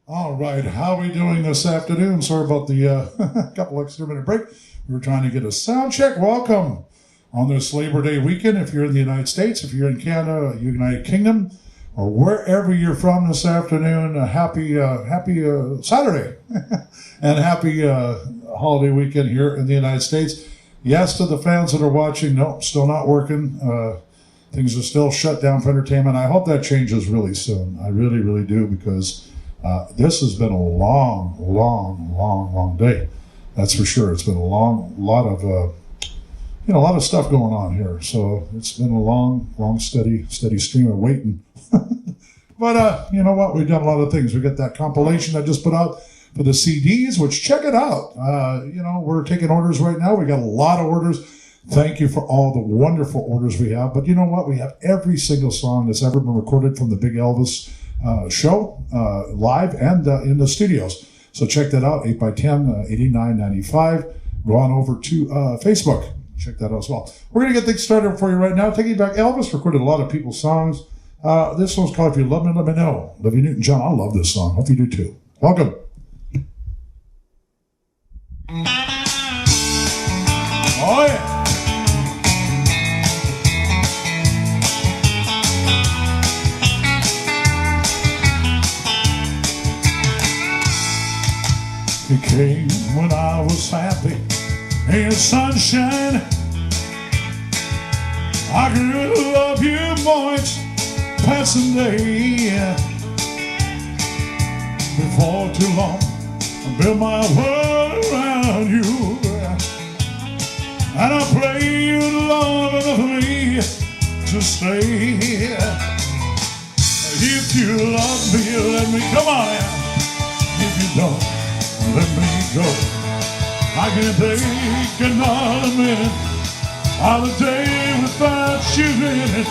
All right, how are we doing this afternoon? Sorry about the couple extra minute break. We were trying to get a sound check. Welcome on this Labor Day weekend. If you're in the United States, if you're in Canada, United Kingdom, or wherever you're from this afternoon, happy Saturday and happy holiday weekend here in the United States. Yes, to the fans that are watching, no, still not working. Things are still shut down for entertainment. I hope that changes really soon. I really, really do, because this has been a long day. That's for sure. It's been a lot of stuff going on here. So it's been a long, steady stream of waiting. But you know what? We've done a lot of things. We got that compilation I just put out for the CDs, which check it out. We're taking orders right now. We got a lot of orders. Thank you for all the wonderful orders we have. But you know what? We have every single song that's ever been recorded from the Big Elvis show, live and in the studios. So check that out, 8x10, $89.95. Go on over to Facebook. Check that out as well. We're going to get things started for you right now. Taking back Elvis, recorded a lot of people's songs. This one's called If You Love Me, Let Me Know. Olivia Newton-John, I love this song. Hope you do too. Welcome. Oh, yeah. It came when I was happy in sunshine. I grew to love you more each passing day. Before too long, I built my world around you, and I pray you long enough for me to stay. If you love me, let me, come on now. If you don't, let me go. I can't take another minute of the day without you in it.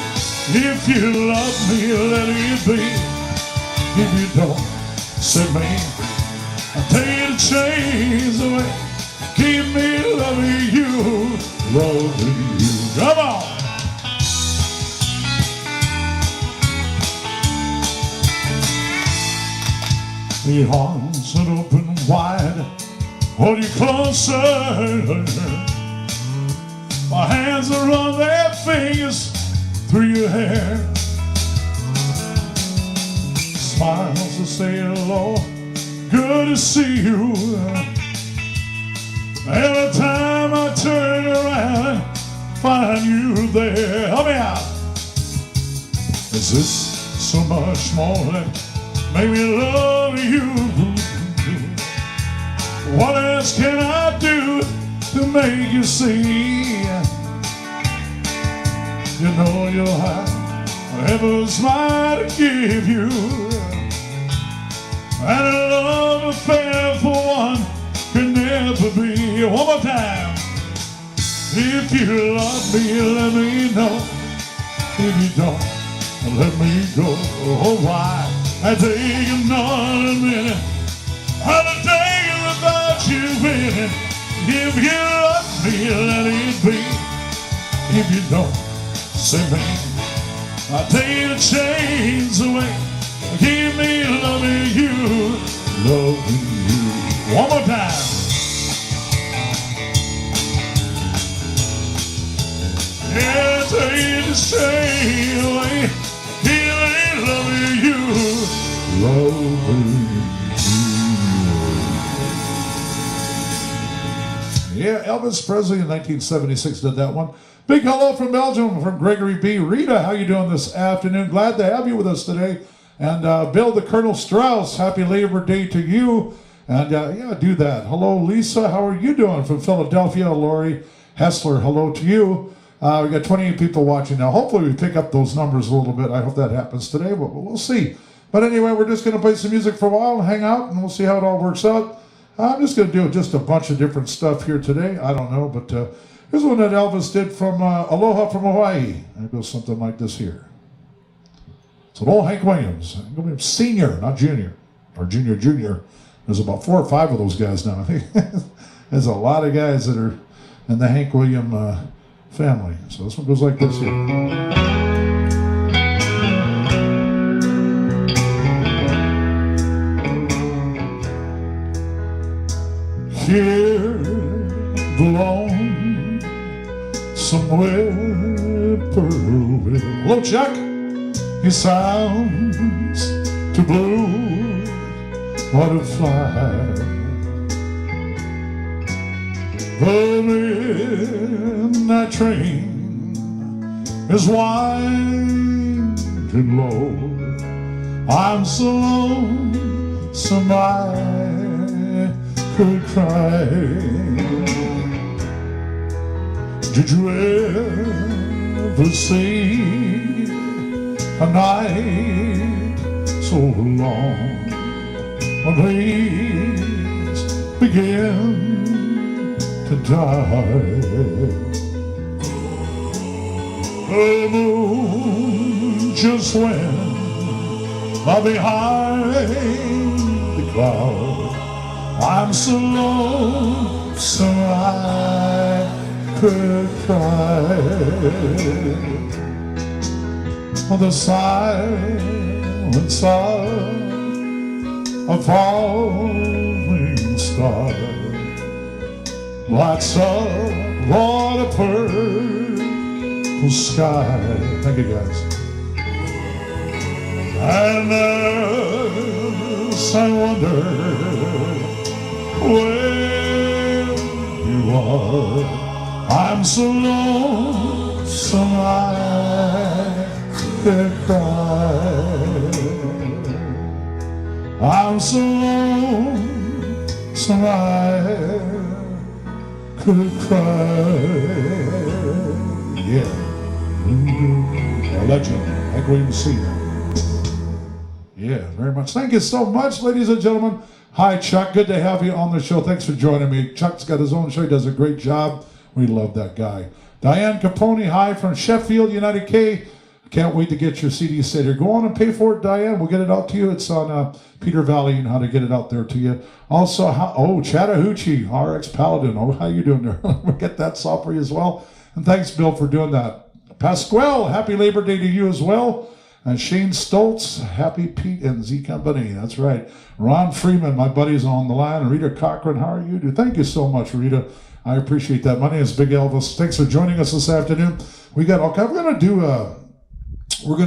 If you love me, let it be. If you don't, set me free. I'll take the chains away. Keep me loving you, loving you. Come on. The arms are open wide, hold you closer. My hands are on their fingers through your hair. Smiles to say hello, good to see you. Every time I turn around, find you there. Help me out. Is this so much more than make me love you? What else can I do to make you see? You know you're high, whatever's mine to give you. And a love affair for one can never be. One more time. If you love me, let me know. If you don't, let me go. Oh, why? I take another minute of the day without you in it. If you love me, let it be. If you don't, say me. I'll take the chains away. Keep me loving you, loving you. One more time. Yeah, take the chains away. Keep me loving you, loving you. Yeah, Elvis Presley in 1976 did that one. Big hello from Belgium, from Gregory B. Rita, how you doing this afternoon? Glad to have you with us today. And Bill the Colonel Strauss, happy Labor Day to you. And yeah, do that. Hello, Lisa, how are you doing? From Philadelphia, Lori Hessler, hello to you. We got 28 people watching now. Hopefully we pick up those numbers a little bit. I hope that happens today, but we'll see. But anyway, we're just going to play some music for a while and hang out, and we'll see how it all works out. I'm just going to do just a bunch of different stuff here today. I don't know, but here's one that Elvis did from Aloha from Hawaii. And it goes something like this here. It's an old Hank Williams. Senior, not junior. Or junior. There's about 4 or 5 of those guys now. I think there's a lot of guys that are in the Hank Williams family. So this one goes like this here. hear the lonesome whippoorwill. Hello, Chuck. He sounds to blue butterfly. The midnight train is winding low. I'm so lonesome I could cry. Did you ever see a night so long when leaves begin to die? The moon just went by behind the cloud. I'm so lonesome I could cry. On the silence of a falling star lights up what a purple sky. Thank you, guys. And as I wonder where you are, I'm so lonesome I could cry. I'm so lonesome I could cry. Yeah. A legend. I go even see that. Yeah, very much. Thank you so much, ladies and gentlemen. Hi, Chuck. Good to have you on the show. Thanks for joining me. Chuck's got his own show. He does a great job. We love that guy. Diane Capone, hi from Sheffield, United K. Can't wait to get your CD set here. Go on and pay for it, Diane. We'll get it out to you. It's on Peter Valley and how to get it out there to you. Also, Chattahoochee, RX Paladin. Oh, how you doing there? We'll get that song for you as well. And thanks, Bill, for doing that. Pasquale, happy Labor Day to you as well. And Shane Stoltz, happy Pete and Z Company. That's right. Ron Freeman, my buddy's on the line. Rita Cochran, how are you? Thank you so much, Rita. I appreciate that. My name is Big Elvis. Thanks for joining us this afternoon. We're gonna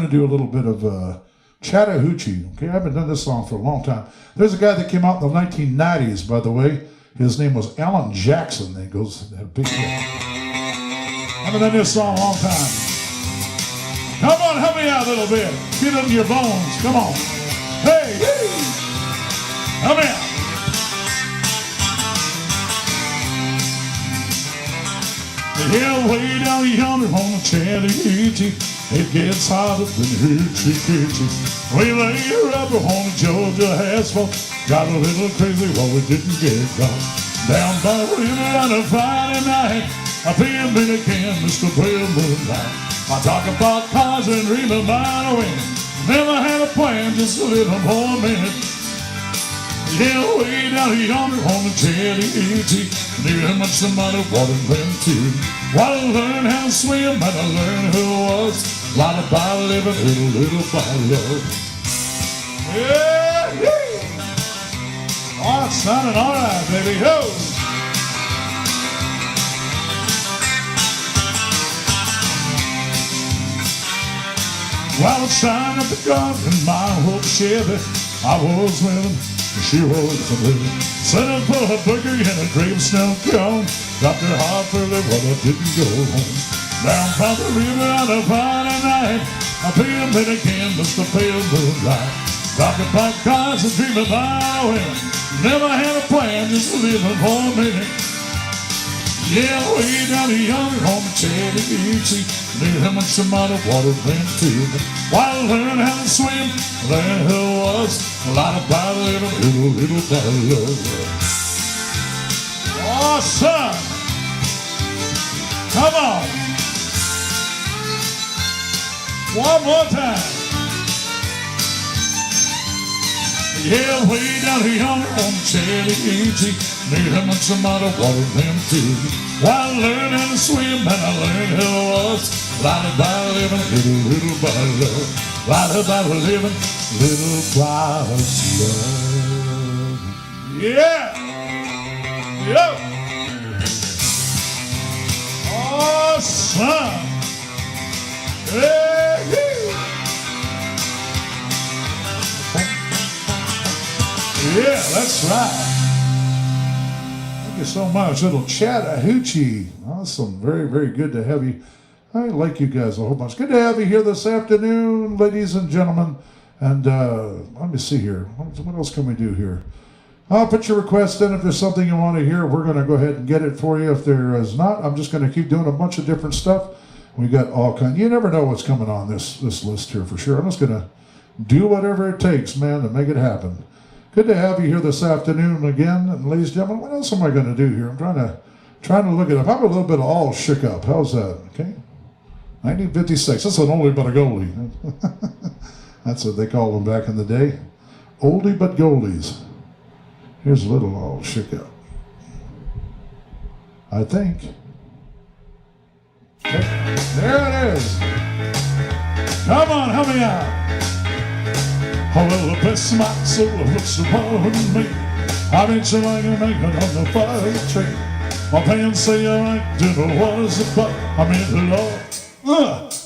do a little bit of Chattahoochee. Okay, I haven't done this song for a long time. There's a guy that came out in the 1990s, by the way. His name was Alan Jackson. He goes, had a big hit. I haven't done this song a long time. Come on, help me out a little bit. Get into your bones. Come on. Hey, hey. Help me out. The hill way down yonder on the Chattahoochee, it gets hotter than hoochie-coochie. We lay up on the Georgia asphalt, got a little crazy while we didn't get caught. Down by the river on a Friday night, I feel me again, Mr. Pale Moonlight. I talk about cars and dream about a win. Never had a plan, just a little more minute. Yeah, way down yonder on the Chattahoochee, knew how much somebody wanted them to. While I learned how to swim, and I learned who I was. A lot about living, little by love. Yeah, yeah. Oh, it's sounding all right, baby. Ho! While I signed up the gun in my old Chevy, I was living, she was living. Set up for a burger and a grape snow cone. Dropped her off early while I didn't go home. Down by the river on a Friday night, I feel it again, Mr. Pale Moonlight. Talking about cars and dreaming about a win. Never had a plan, just living for a minute. Yeah, way down yonder on the Chattahoochee, knew how much somebody water went to me. While I learned how to swim, learned who I was. A lot about little by love. Oh, son! Come on! One more time. Yeah, way down yonder on the Chattahoochee, knew how much somebody water went to me. While I learned how to swim, and I learned who I was. Light about living, little by love. Light about living, little by love. Yeah! Yo! Awesome! Yeah, yeah, that's right. Thank you so much, little Chattahoochee. Awesome, very, very good to have you. I like you guys a whole bunch. Good to have you here this afternoon, ladies and gentlemen. And let me see here. What else can we do here? Put your request in if there's something you want to hear. We're going to go ahead and get it for you. If there is not, I'm just going to keep doing a bunch of different stuff. We got all kinds. You never know what's coming on this list here for sure. I'm just going to do whatever it takes, man, to make it happen. Good to have you here this afternoon again. And ladies and gentlemen, what else am I going to do here? I'm trying to look it up. I'm a little bit all shook up. How's that? Okay. 1956. That's an oldie but a goldie. That's what they called them back in the day. Oldie but goldies. Here's a little all shook up. I think. Okay. There it is. Come on, help me out. Oh, well, bless my soul, what's upon me? I bet you like a making on the fire tree. My pants say I like to know what is it, but I'm in love.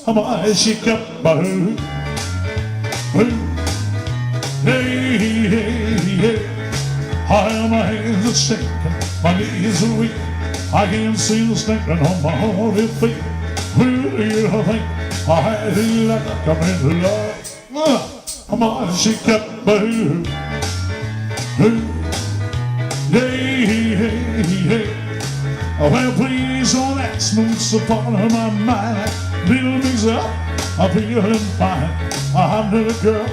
I'm a shake up my hood. Hey, hey, hey. I have my hands are shaking, my knees are weak. I can't see the snapping on my horny feet. Who do you think I had to like I'm in love? I'm on shake up my hood. Hey, hey, hey. Well, please don't ask me what's upon my mind. Little things up, I'm feeling fine. I'm little girl,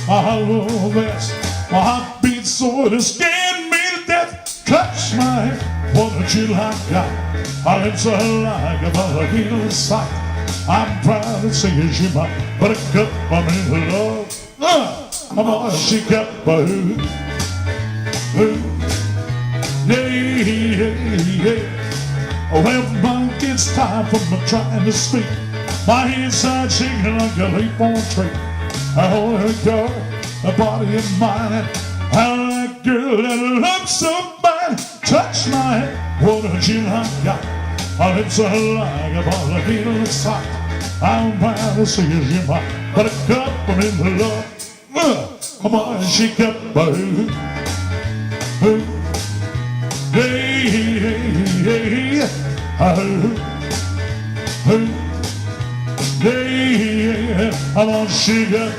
I love this. My heart beats so it scared me to death. Touch my head, what don't you like that? I lips are like a volcano inside. I'm proud to say you're my buttercup, I'm in love. I'm gonna shake up my hood. Hey, hey, hey. Well, Mike, it's time for me trying to speak. My inside shaking like a leaf on a tree. I hold her girl, a body and mind. How that girl that loves somebody. Touch my head, what don't you like got? My lips are like a volcano inside. I'm proud to say you're my buttercup, I'm in love. Come on, shake up my hood. Hey, hey, hey. Hey, I'm all shook up.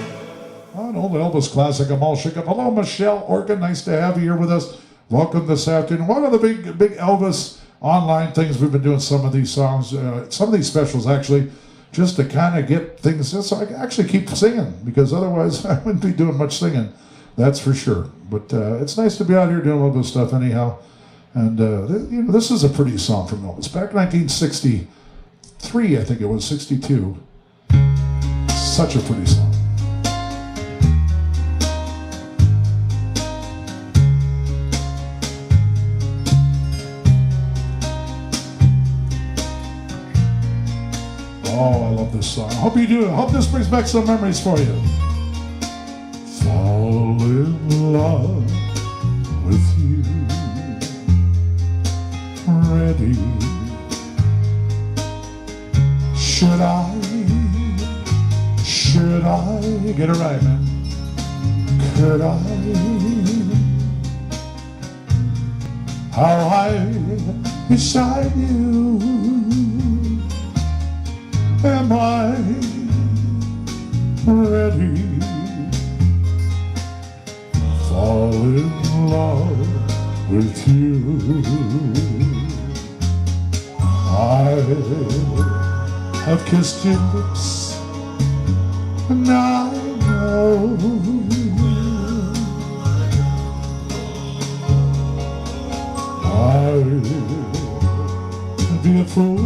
An old Elvis classic, I'm all shook up. Hello, Michelle Orkin. Nice to have you here with us. Welcome this afternoon. One of the big Elvis online things, we've been doing some of these songs, some of these specials actually, just to kind of get things, so I can actually keep singing, because otherwise I wouldn't be doing much singing, that's for sure. But it's nice to be out here doing a little bit of stuff anyhow. And you know, this is a pretty song from Elvis. Back in 1963, I think it was, 62. Such a pretty song. Oh, I love this song. I hope you do. I hope this brings back some memories for you. Fall in love with you. Ready. Should I get it right, man? Could I? How I wish I knew. Am I ready? Fall in love with you. I have kissed your lips, and I know I'd be a fool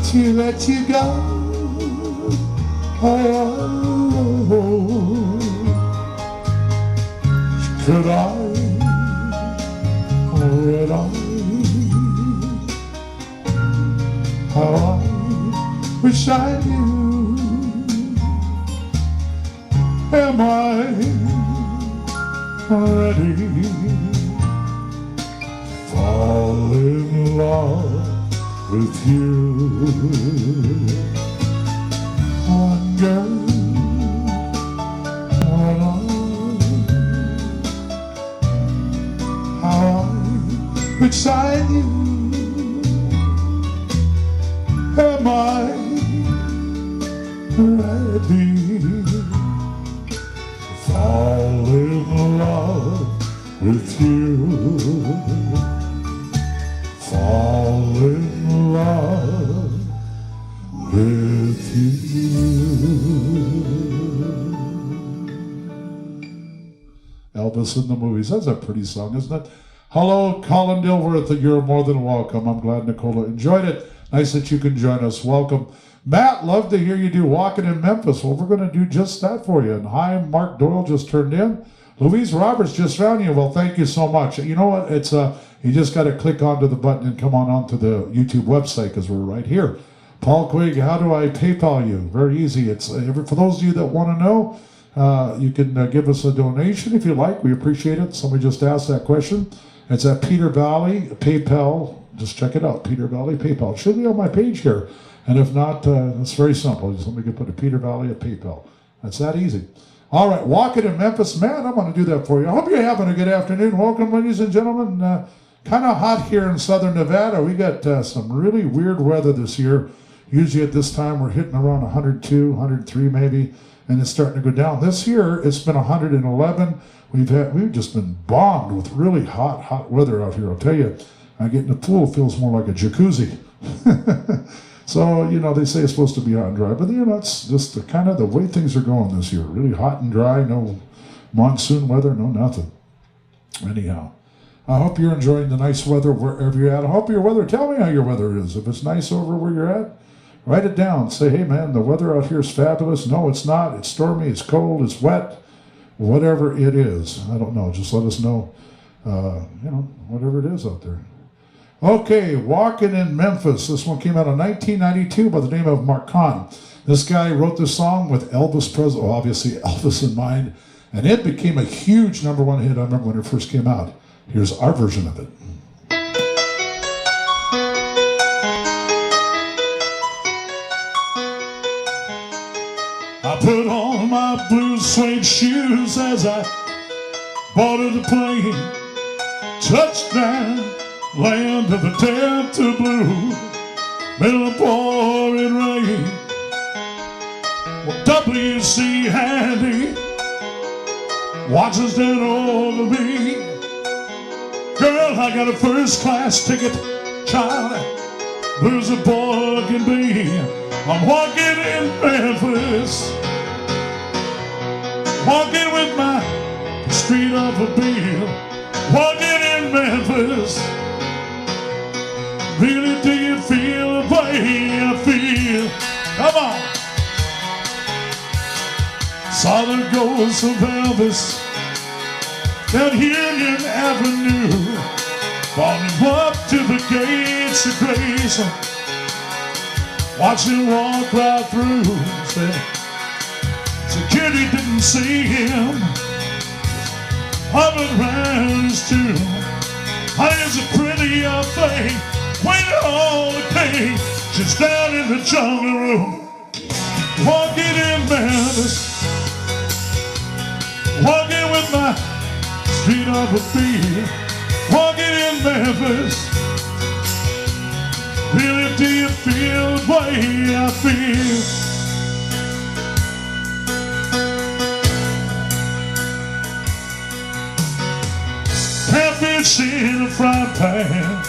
to let you go. Oh, could I? Would I? How I wish I knew. Am I ready? fall in love with you. One girl, one arm, how I'm beside you. Am I ready to fall in love with you? Fall in love with you. Elvis in the movies. That's a pretty song, isn't it? Hello, Colin Dilworth. You're more than welcome. I'm glad Nicola enjoyed it. Nice that you can join us. Welcome. Matt, love to hear you do Walking in Memphis. Well, we're going to do just that for you. And hi, Mark Doyle just turned in. Louise Roberts just found you. Well, thank you so much. You know what? It's you just got to click onto the button and come onto the YouTube website because we're right here. Paul Quigg, how do I PayPal you? Very easy. It's for those of you that want to know, you can give us a donation if you like. We appreciate it. Somebody just asked that question. It's at Peter Valley PayPal. Just check it out, Peter Valley PayPal. It should be on my page here. And if not, it's very simple. Just somebody can put a Peter Valley at PayPal. That's that easy. All right, Walking in Memphis. Man, I'm going to do that for you. I hope you're having a good afternoon. Welcome, ladies and gentlemen. Kind of hot here in southern Nevada. We got some really weird weather this year. Usually at this time, we're hitting around 102, 103 maybe, and it's starting to go down. This year, it's been 111. We've just been bombed with really hot weather out here. I'll tell you, I get in the pool, it feels more like a jacuzzi. So, you know, they say it's supposed to be hot and dry, but you know, it's just the way things are going this year. Really hot and dry, no monsoon weather, no nothing. Anyhow, I hope you're enjoying the nice weather wherever you're at. I hope your weather, tell me how your weather is. If it's nice over where you're at, write it down. Say, hey man, the weather out here is fabulous. No, it's not. It's stormy, it's cold, it's wet. Whatever it is, I don't know. Just let us know, you know, whatever it is out there. Okay, Walking in Memphis. This one came out in 1992 by the name of Mark Kahn. This guy wrote this song with Elvis Presley, obviously Elvis in mind, and it became a huge #1 hit. I remember when it first came out. Here's our version of it. I put on my blue suede shoes as I boarded the plane. Touchdown, land of the Delta blue, middle of pouring rain. Well, W.C. Handy watches down over me. Girl, I got a first class ticket, child, blues a boy can be. I'm walking in Memphis, walking with my street of a bill, walking in Memphis. Really do you feel the way I feel? Come on. Saw the ghost of Elvis down Union Avenue, brought him up to the gates of grace. Watched him walk right through. Said security didn't see him, hovered around his tomb. Honey, it's a pretty young thing, waiting on the king. She's down in the jungle room, walking in Memphis, walking with my street of a beat, walking in Memphis. Really, do you feel the way I feel? Catfish in a frying pan.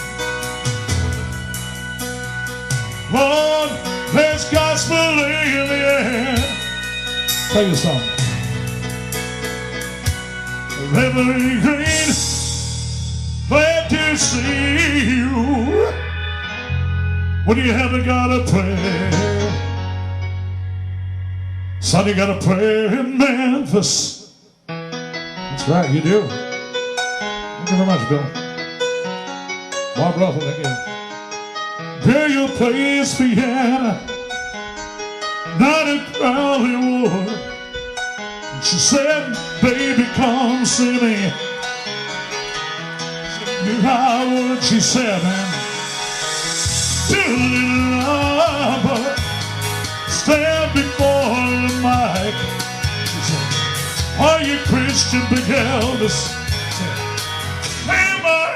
Lord, there's gospel in the air. Play your song. Reverend Green, glad to see you. When you haven't got a prayer, son, you got a prayer in Memphis. That's right, you do. Thank you very much, Bill. Bob Ruffin, thank you. There you'll play his piano, not in Hollywood. She said, baby, come see me. what she said, man. But stand before the mic. She said, are you Christian, Big Elvis? In my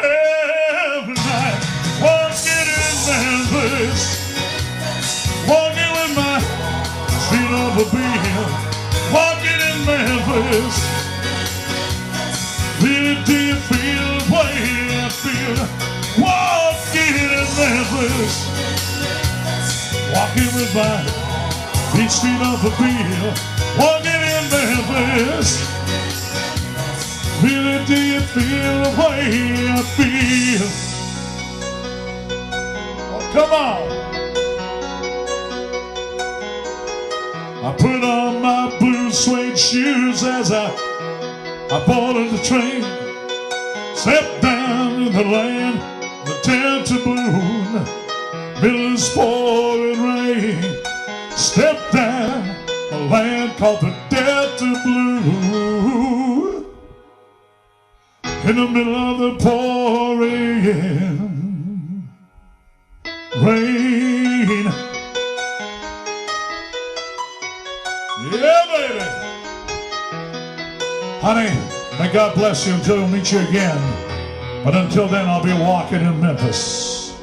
every night, walking in Memphis, walking with my feet on the beat, walking in Memphis. Really, do you feel the way I feel? Walking in Memphis, walking with my feet straight off the beat, walking in Memphis. Really, do you feel the way I feel? Oh, come on. I put on my blue suede shoes as I boarded the train. Stepped down in the land, the Delta Bloom, middle of pouring rain. Stepped down a land called the Delta Blue, in the middle of the pouring rain. Yeah, baby. Honey, may God bless you until we'll meet you again. But until then, I'll be walking in Memphis.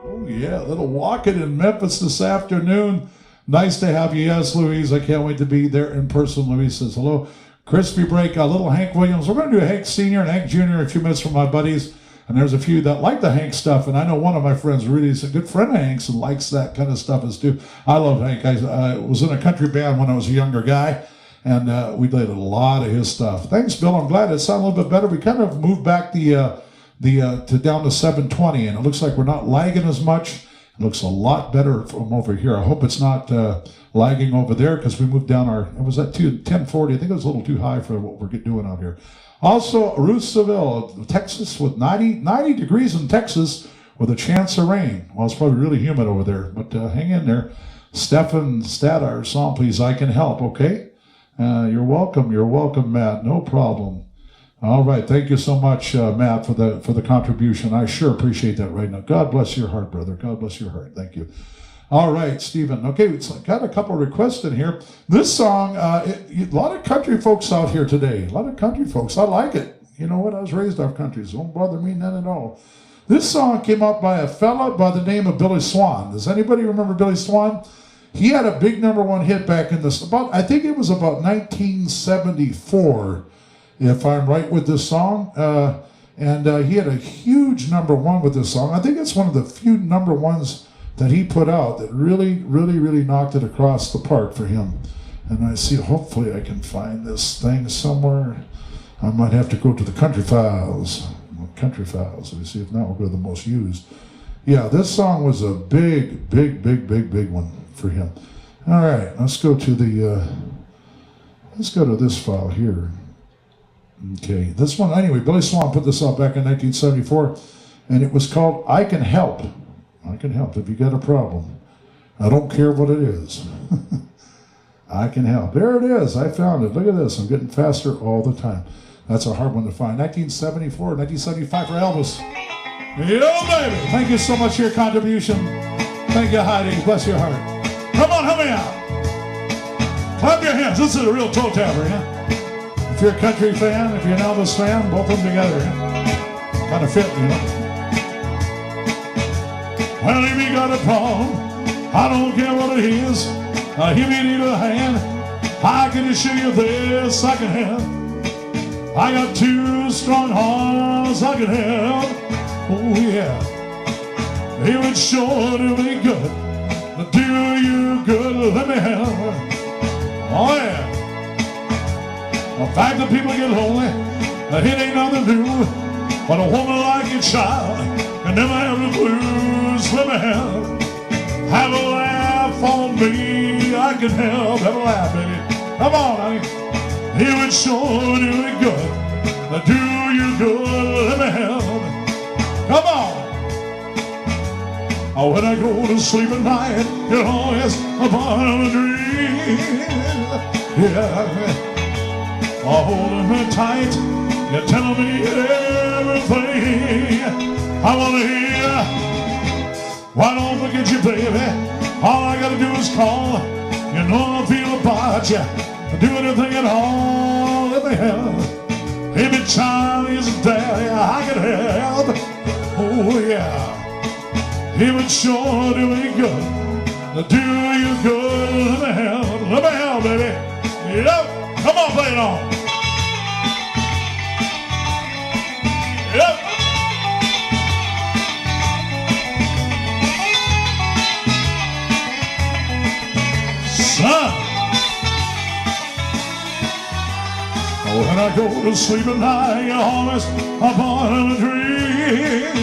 Oh, yeah, a little walking in Memphis this afternoon. Nice to have you. Yes, Louise, I can't wait to be there in person. Louise says hello. Crispy break, a little Hank Williams. We're going to do Hank Sr. and Hank Jr. in a few minutes from my buddies. And there's a few that like the Hank stuff. And I know one of my friends really is a good friend of Hank's and likes that kind of stuff as too. I love Hank. I was in a country band when I was a younger guy. And we played a lot of his stuff. Thanks, Bill. I'm glad it sounded a little bit better. We kind of moved back to down to 720. And it looks like we're not lagging as much. It looks a lot better from over here. I hope it's not lagging over there because we moved down it was at 1040. I think it was a little too high for what we're doing out here. Also, Ruth Seville, Texas, with 90 degrees in Texas with a chance of rain. Well, it's probably really humid over there, but hang in there. Stefan Stadar, song, please, I Can Help, okay? You're welcome, Matt, no problem. All right, thank you so much, Matt, for the contribution. I sure appreciate that right now. God bless your heart, brother. God bless your heart. Thank you. All right, Stephen. Okay, we've got a couple of requests in here. This song, a lot of country folks out here today. A lot of country folks. I like it. You know what? I was raised off country, so don't bother me none at all. This song came out by a fella by the name of Billy Swan. Does anybody remember Billy Swan? He had a big #1 hit back in this, I think it was about 1974, if I'm right with this song. And he had a huge #1 with this song. I think it's one of the few #1s that he put out that really, really, really knocked it across the park for him. And I see, hopefully I can find this thing somewhere. I might have to go to the Country Files. Country Files. Let me see if not, we'll go to the most used. Yeah, this song was a big one for him. All right, let's go to this file here. Okay, this one, anyway, Billy Swan put this out back in 1974, and it was called I Can Help. I can help if you got a problem. I don't care what it is. I can help. There it is. I found it. Look at this. I'm getting faster all the time. That's a hard one to find. 1974, 1975 for Elvis. Yo, baby. Thank you so much for your contribution. Thank you, Heidi. Bless your heart. Come on, help me out. Clap your hands. This is a real toe tapper, yeah? If you're a country fan, if you're an Elvis fan, both of them together. Yeah? Kind of fit, you know. Well, if you got a problem, I don't care what it is. If you need a hand, I can assure you this I can help. I got 2 strong arms I can help. Oh yeah, it would sure do me good. Do you good, let me help. Oh yeah. The fact that people get lonely, it ain't nothing new. But a woman like your child can never have the blues. Let me help. Have a laugh on me. I can help. Have a laugh, baby. Come on, honey. He would sure do it good. Do you good. Let me help. Come on. Oh, when I go to sleep at night, it always a part of a dream. Yeah. Oh, holding her tight. You're telling me everything I want to hear. Why don't forget you, baby? All I gotta do is call. You know I feel about you. Do anything at all. Let me help. Every child is daddy, I can help. Oh yeah. It would sure do me good. Do you good. Let me help, baby. Yep. Come on, play it on. Yep. Son. When I go to sleep at night, you're always upon a dream.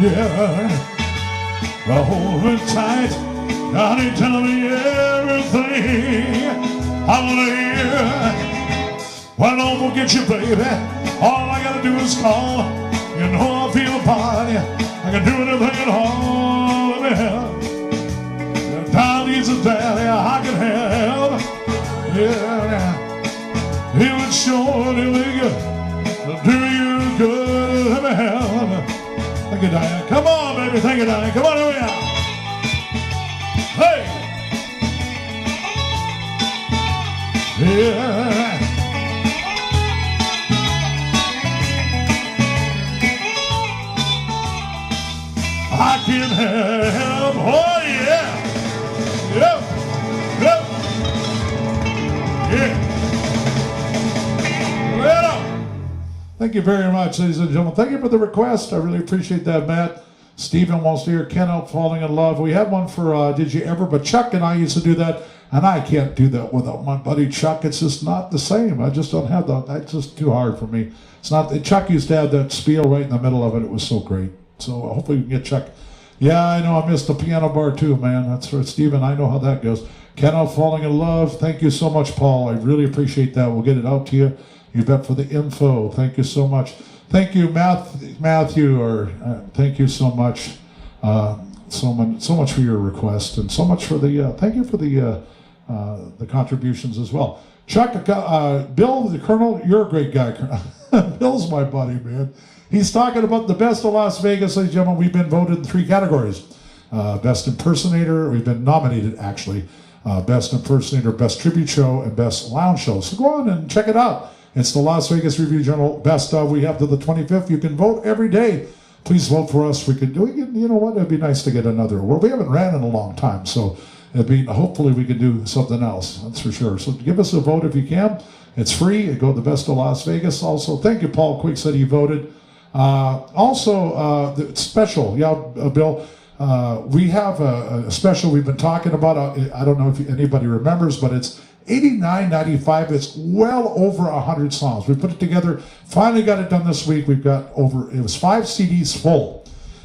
Yeah. Well, hold me tight. God ain't telling me everything I want to hear. Well, don't forget you, baby. All I gotta do is call. You know I feel about you. I can do anything at all. Let me help. The time needs a daddy, I can help. Yeah. It would sure do me good. Do you good. Let me help. Thank you, Diane. Come on, baby. Thank you, Diane. Come on, here we are. Hey. Yeah. I can help. Oh, yeah. Yep. Yep. Yeah. Thank you very much, ladies and gentlemen. Thank you for the request. I really appreciate that, Matt. Stephen wants to hear Ken Out Falling in Love. We had one for Did You Ever? But Chuck and I used to do that, and I can't do that without my buddy Chuck. It's just not the same. I just don't have that. That's just too hard for me. It's not. Chuck used to have that spiel right in the middle of it. It was so great. So hopefully we can get Chuck. Yeah, I know. I missed the piano bar too, man. That's for Stephen. I know how that goes. Ken Out Falling in Love. Thank you so much, Paul. I really appreciate that. We'll get it out to you. You bet for the info. Thank you so much. Thank you, Matthew. Or thank you so much, so much for your request, and so much for the. Thank you for the contributions as well. Chuck, Bill, the Colonel, you're a great guy. Bill's my buddy, man. He's talking about the best of Las Vegas, ladies and gentlemen. We've been voted in 3 categories: best impersonator. We've been nominated actually. Best impersonator, best tribute show, and best lounge show. So go on and check it out. It's the Las Vegas Review Journal Best of. We have to the 25th. You can vote every day. Please vote for us. We can do it. You know what? It'd be nice to get another. Well, we haven't ran in a long time, so hopefully we can do something else. That's for sure. So give us a vote if you can. It's free. Go to the Best of Las Vegas. Also, thank you, Paul Quick said he voted. The special, Bill. We have a special we've been talking about. I don't know if anybody remembers, but it's $89.95. It's well over 100 songs. We put it together, finally got it done this week. We've got it was 5 CDs full.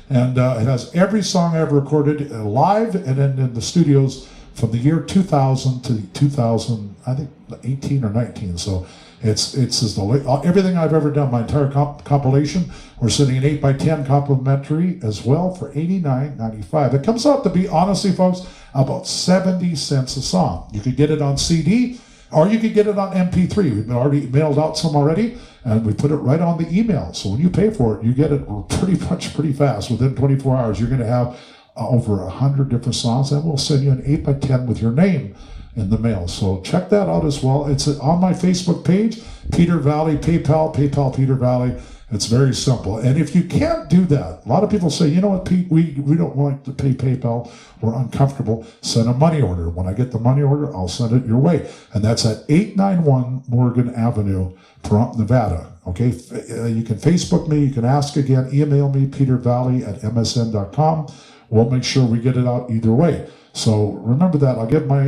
And it has every song I ever recorded live and then in the studios from the year 2000 to 2000, I think 18 or 19. So it's just everything I've ever done, my entire compilation. We're sending an 8x10 complimentary as well for $89.95. It comes out to be, honestly, folks, about 70 cents a song. You could get it on CD, or you could get it on MP3. We've already mailed out some already, and we put it right on the email. So when you pay for it, you get it pretty fast. Within 24 hours, you're going to have over 100 different songs, and we'll send you an 8x10 with your name in the mail. So check that out as well. It's on my Facebook page, Peter Valley, PayPal Peter Valley. It's very simple. And if you can't do that, a lot of people say, you know what, Pete, we don't like to pay PayPal. We're uncomfortable. Send a money order. When I get the money order, I'll send it your way. And that's at 891 Morgan Avenue, Pahrump, Nevada. Okay, you can Facebook me. You can ask again. Email me, petervalley@msn.com. We'll make sure we get it out either way. So remember that. I'll get my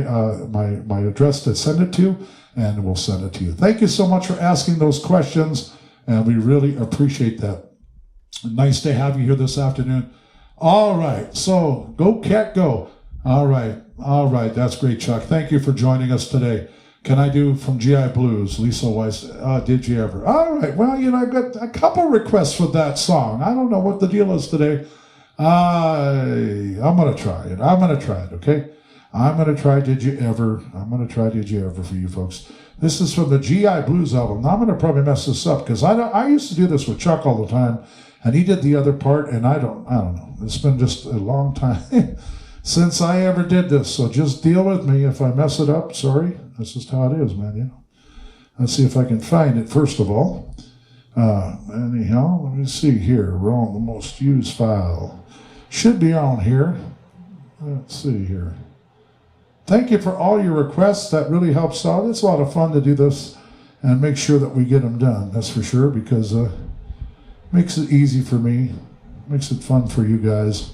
address to send it to, and we'll send it to you. Thank you so much for asking those questions, and we really appreciate that. Nice to have you here this afternoon. All right, so go Cat go. All right, that's great, Chuck. Thank you for joining us today. Can I do from GI Blues, Lisa Weiss? Did you ever? All right, well, I got a couple requests for that song. I don't know what the deal is today. I'm going to try it. Okay? I'm going to try Did You Ever. I'm going to try Did You Ever for you folks. This is from the GI Blues album. Now I'm going to probably mess this up because I used to do this with Chuck all the time, and he did the other part, and I don't know. It's been just a long time since I ever did this, so just deal with me if I mess it up. Sorry. That's just how it is, man. You know. Let's see if I can find it first of all. Anyhow, let me see here. We're on the most used file. Should be on here. Let's see here. Thank you for all your requests. That really helps out. It's a lot of fun to do this and make sure that we get them done. That's for sure, because it makes it easy for me. Makes it fun for you guys.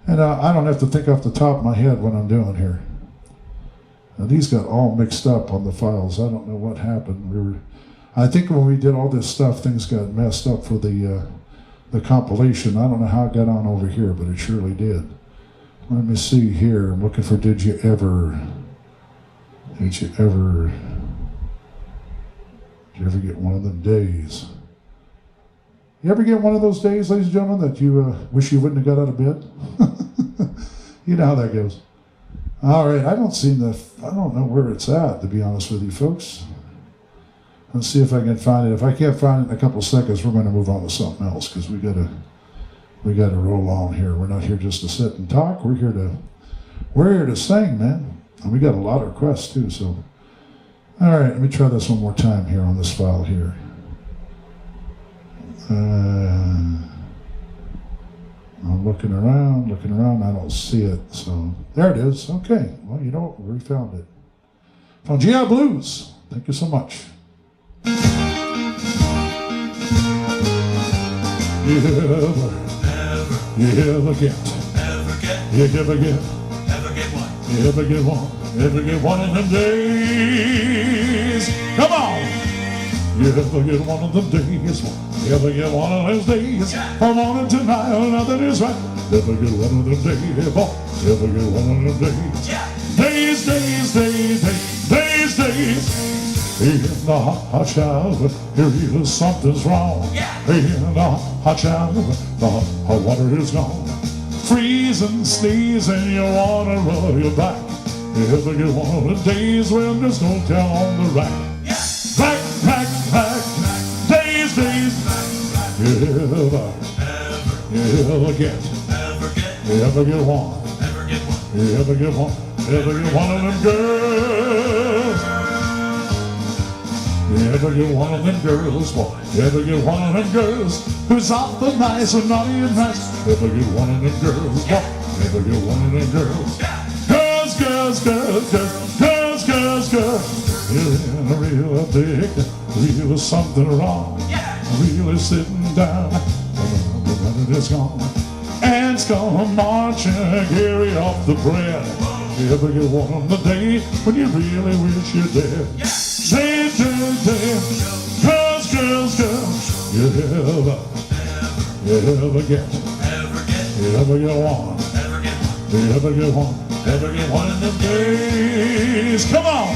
And I don't have to think off the top of my head what I'm doing here. Now, these got all mixed up on the files. I don't know what happened. I think when we did all this stuff, things got messed up for the compilation. I don't know how it got on over here, but it surely did. Let me see here. I'm looking for Did You Ever get one of them days? You ever get one of those days, ladies and gentlemen, that you wish you wouldn't have got out of bed? You know how that goes. All right, I don't know where it's at, to be honest with you folks. Let's see if I can find it. If I can't find it in a couple seconds, we're going to move on to something else, because we got to roll on here. We're not here just to sit and talk. We're here to sing, man. And we got a lot of requests too. So, all right, let me try this one more time here on this file here. I'm looking around. I don't see it. So there it is. Okay. Well, you know what? We found it. From GI Blues. Thank you so much. You ever get one of them days? Come on! You ever get one of them days? You ever get one of those days? From morning to night, nothing is right. You ever get one of them days? Boy, you ever get one of them days? Days. In the hot shower, you feel something's wrong. In the hot shower, the hot water is gone. Freezing, sneezing, you wanna roll your back. You ever get one of the days when there's no tail on the rack? Rack. Days. You ever get one? You ever get one of them girls? You ever get one of them girls, boy? You ever get one of them girls who's awful nice and naughty and nice? You ever get one of them girls, boy? You ever get one of them girls? Girls. You're in a real big, real something wrong. Really sitting down, the money is gone. Ants gonna march and carry off the bread. You ever get one on the day when you really wish you're dead? Days. Girls. You ever get one? You ever get one of them days? Come on!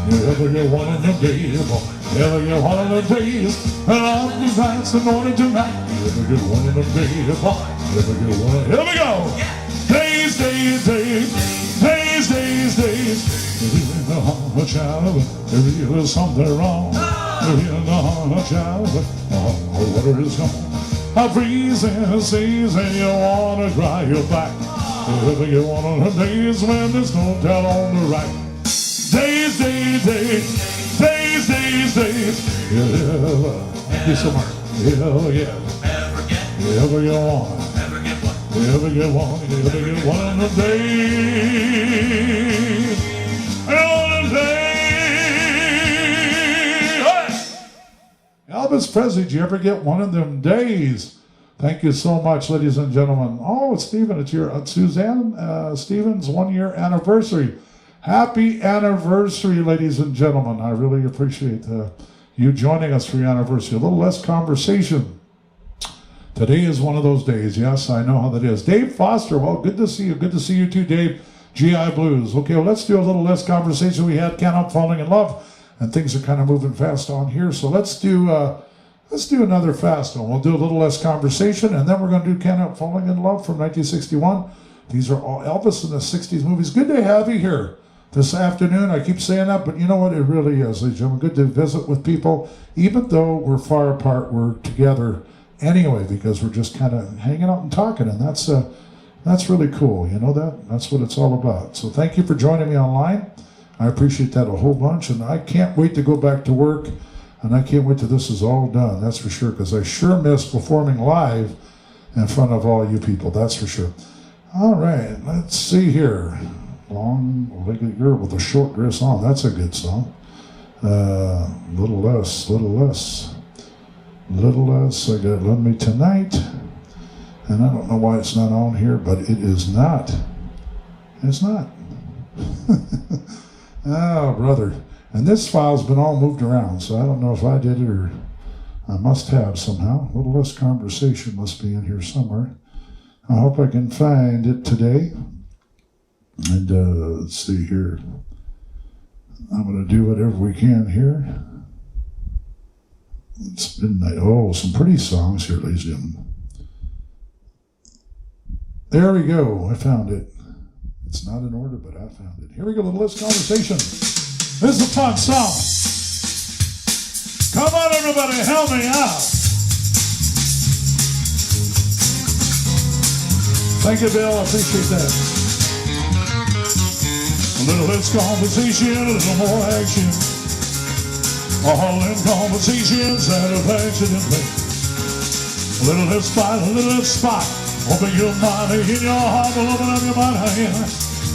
You ever get one of them days? You ever get one of them days? And all these nights and morning to night. You ever get one of them days? You ever get one of them? Here we go! Days. In the hot shower, there is something wrong. In the hot shower, the water is gone. A freezing season, you wanna dry your back. You ever get one of the days when there's no tail on the rack? Days. You ever, thank you so much. You ever get one? You ever get one of the days? Elvis Presley, did you ever get one of them days? Thank you so much, ladies and gentlemen. Oh, Stephen, it's your Suzanne Stevens' 1 year anniversary. Happy anniversary, ladies and gentlemen. I really appreciate you joining us for your anniversary. A little less conversation. Today is one of those days. Yes, I know how that is. Dave Foster, well, good to see you. Good to see you too, Dave. GI Blues. Okay, well, let's do a little less conversation. We had Can't Help Falling in Love, and things are kind of moving fast on here. So let's do another fast one. We'll do a little less conversation, and then we're going to do Can't Help Falling in Love from 1961. These are all Elvis in the 60s movies. Good to have you here this afternoon. I keep saying that, but you know what? It really is, ladies and gentlemen. Good to visit with people. Even though we're far apart, we're together anyway because we're just kind of hanging out and talking, and that's really cool. You know that? That's what it's all about. So thank you for joining me online. I appreciate that a whole bunch, and I can't wait to go back to work, and I can't wait till this is all done, that's for sure, because I sure miss performing live in front of all you people, that's for sure. All right, let's see here. Long-legged girl with a short dress on, that's a good song. Little less. I got Love Me Tonight, and I don't know why it's not on here, but it is not. It's not. Oh, brother. And this file's been all moved around, so I don't know if I did it or I must have somehow. A little less conversation must be in here somewhere. I hope I can find it today. And let's see here. I'm going to do whatever we can here. It's midnight. Oh, some pretty songs here, ladies and gentlemen. There we go. I found it. It's not in order, but I found it. Here we go, little list conversation. This is a fun song. Come on, everybody, help me out. Thank you, Bill. I appreciate that. A little less conversation, a little more action. All in conversation, satisfaction and play. A little less fight, a little less spot. Open your mind, in your heart, will open up your mind.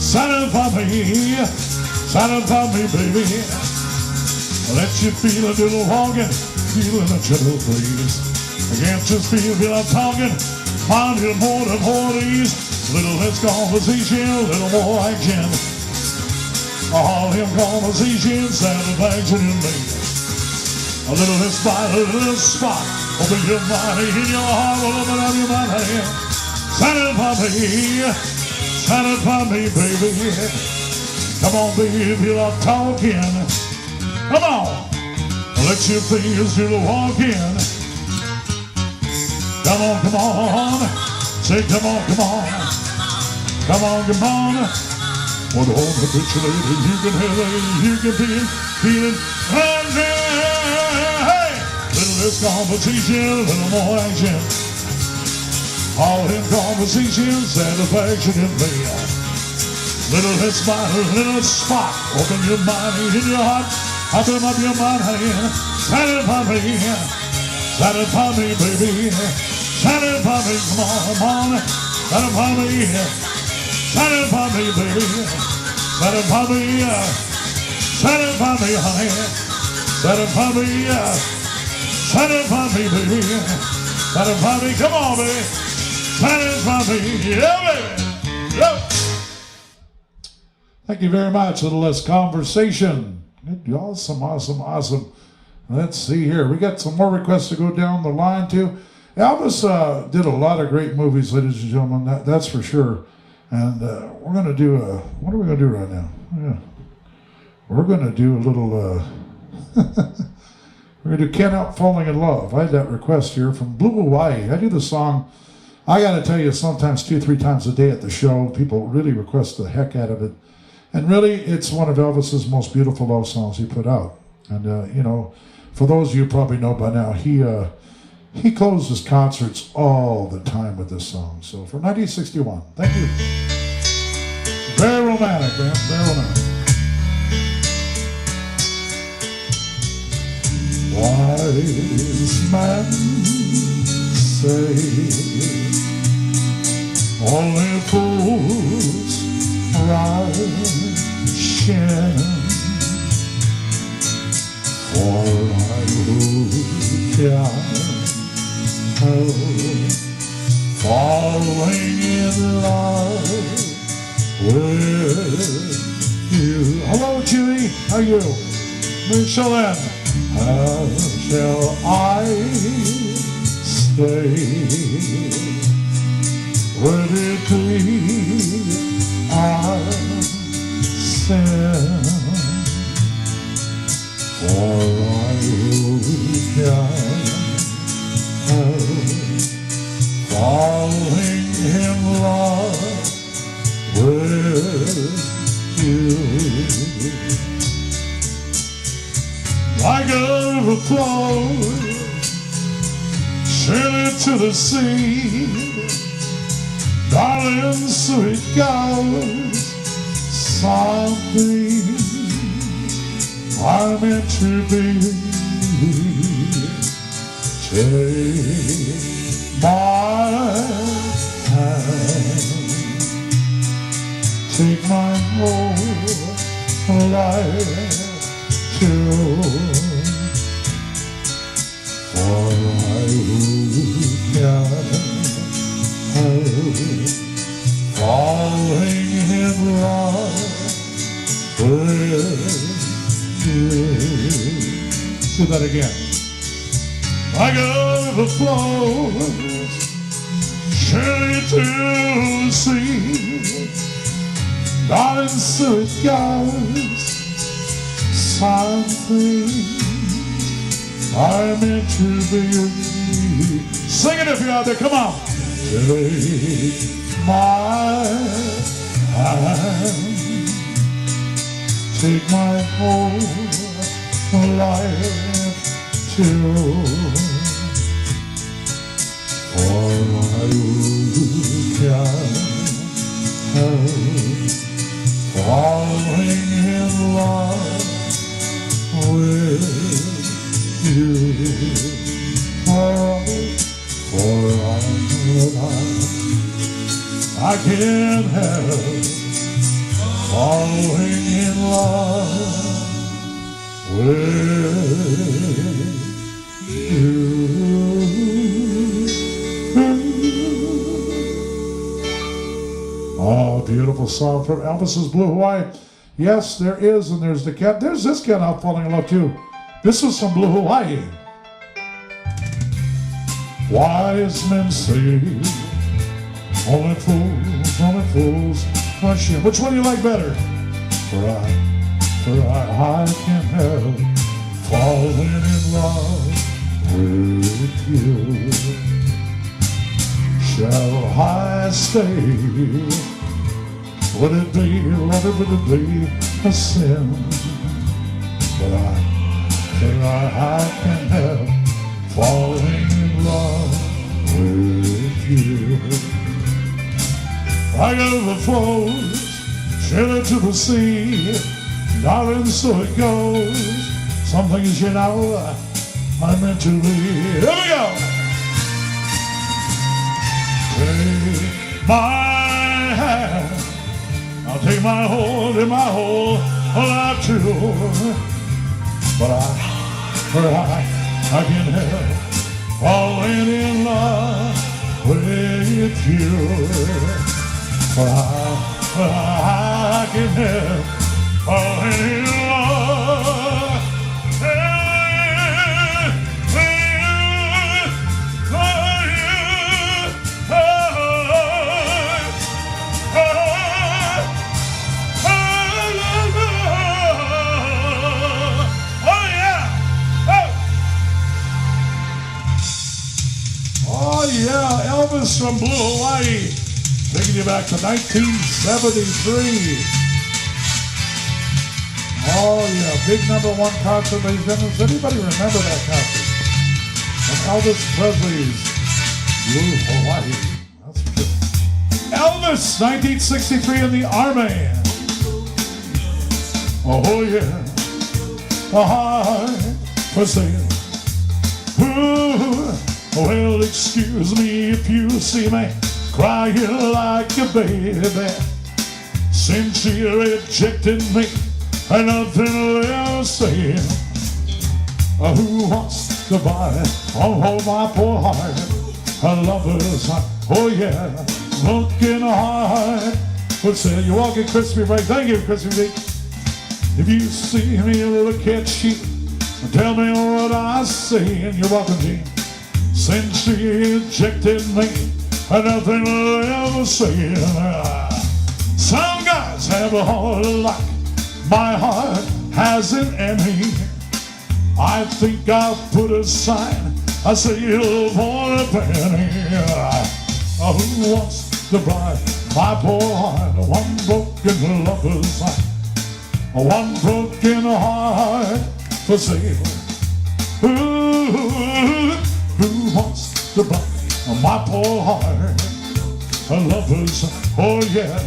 Satisfy me, baby. Let you feel a little walking, feeling a gentle breeze. I can't just feel I'm talking. Find you more than more of these. A little less conversation, a little more action. All in conversation, satisfaction in me. A little less spot, a little less spot. Open your mind, in your heart, will open up your mind. Satisfy me, baby. Come on, baby, if you love talking. Come on, let your fingers do the walking. Come on. Say, come on. Come on. What all the bitch lady, you can hear lady, you can feel it. Hey, little less conversation, a little more action. All in conversation, satisfaction in me. Little less spot, little spot. Open your mind, in your heart. Open up your mind, satisfy me, baby. Satisfy me, come on. Satisfy me, baby. Satisfy me, honey. Satisfy me, baby. Satisfy me, come on, baby. Satisfy me, yeah, baby. Yeah. Thank you very much. A little less conversation. Awesome. Let's see here. We got some more requests to go down the line too. Elvis did a lot of great movies, ladies and gentlemen. That's for sure. And we're going to do what are we going to do right now? Yeah. We're going to do a little, we're going to do Can't Help Falling in Love. I had that request here from Blue Hawaii. I do the song, I got to tell you, sometimes 2-3 times a day at the show. People really request the heck out of it. And really, it's one of Elvis's most beautiful love songs he put out. And, for those of you who probably know by now, he closed his concerts all the time with this song. So, from 1961, thank you. Very romantic, man, very romantic. Wise men say only fools rush in, for I who can falling in love with you. Hello, Judy. How are you? Michelin. How shall I stay? Would it be our sin? For I who can falling in love like a river flows surely to the sea. Darling, so it goes. Something I'm meant to be. Take my hand, take my whole life too, for I can falling in love with you. Do that again. Like a river flows surely to the sea. Darling, so it goes. Something I'm meant to be. Sing it if you're out there, come on. Take my hand, take my whole life too, for I can help falling in love with you. For I can't help falling in love with you. Oh, beautiful song from Elvis's Blue Hawaii. Yes, there is, and there's the cat. There's this cat out falling in love too. This was from Blue Hawaii. Wise men say only fools rush in. Which one do you like better? For I can help falling in love with you. Shall I stay? Would it be, would it be a sin? But I can help falling in love with you. Like a river flows surely to the sea. Darling, so it goes. Some things, you know, I'm meant to be. Here we go. Take my hand, I'll take my whole life too. But I can help falling in love with you. For I can help falling in love. Yeah, Elvis from Blue Hawaii, taking you back to 1973. Oh yeah, big #1 concert, ladies and gentlemen. Does anybody remember that concert? From Elvis Presley's Blue Hawaii. That's good. Elvis, 1963 in the Army. Oh yeah, a heart for sale. Ooh. Well, excuse me if you see me crying like a baby, since she rejected me and nothing else saying. Who wants to buy oh my poor heart, a lover's heart? Oh yeah, broken heart. What's that? You're walking crispy right. Thank you, crispy Rick. If you see me look at she, tell me what I say. And you're welcome, Gene. Since she rejected me, nothing will ever say. Some guys have a heart like my heart has an enemy. I think I'll put a sign, I say it'll for a penny. Who wants to buy my poor heart? One broken lover's heart, one broken heart. for sale. Who wants to buy my poor heart? A lover's, oh yeah,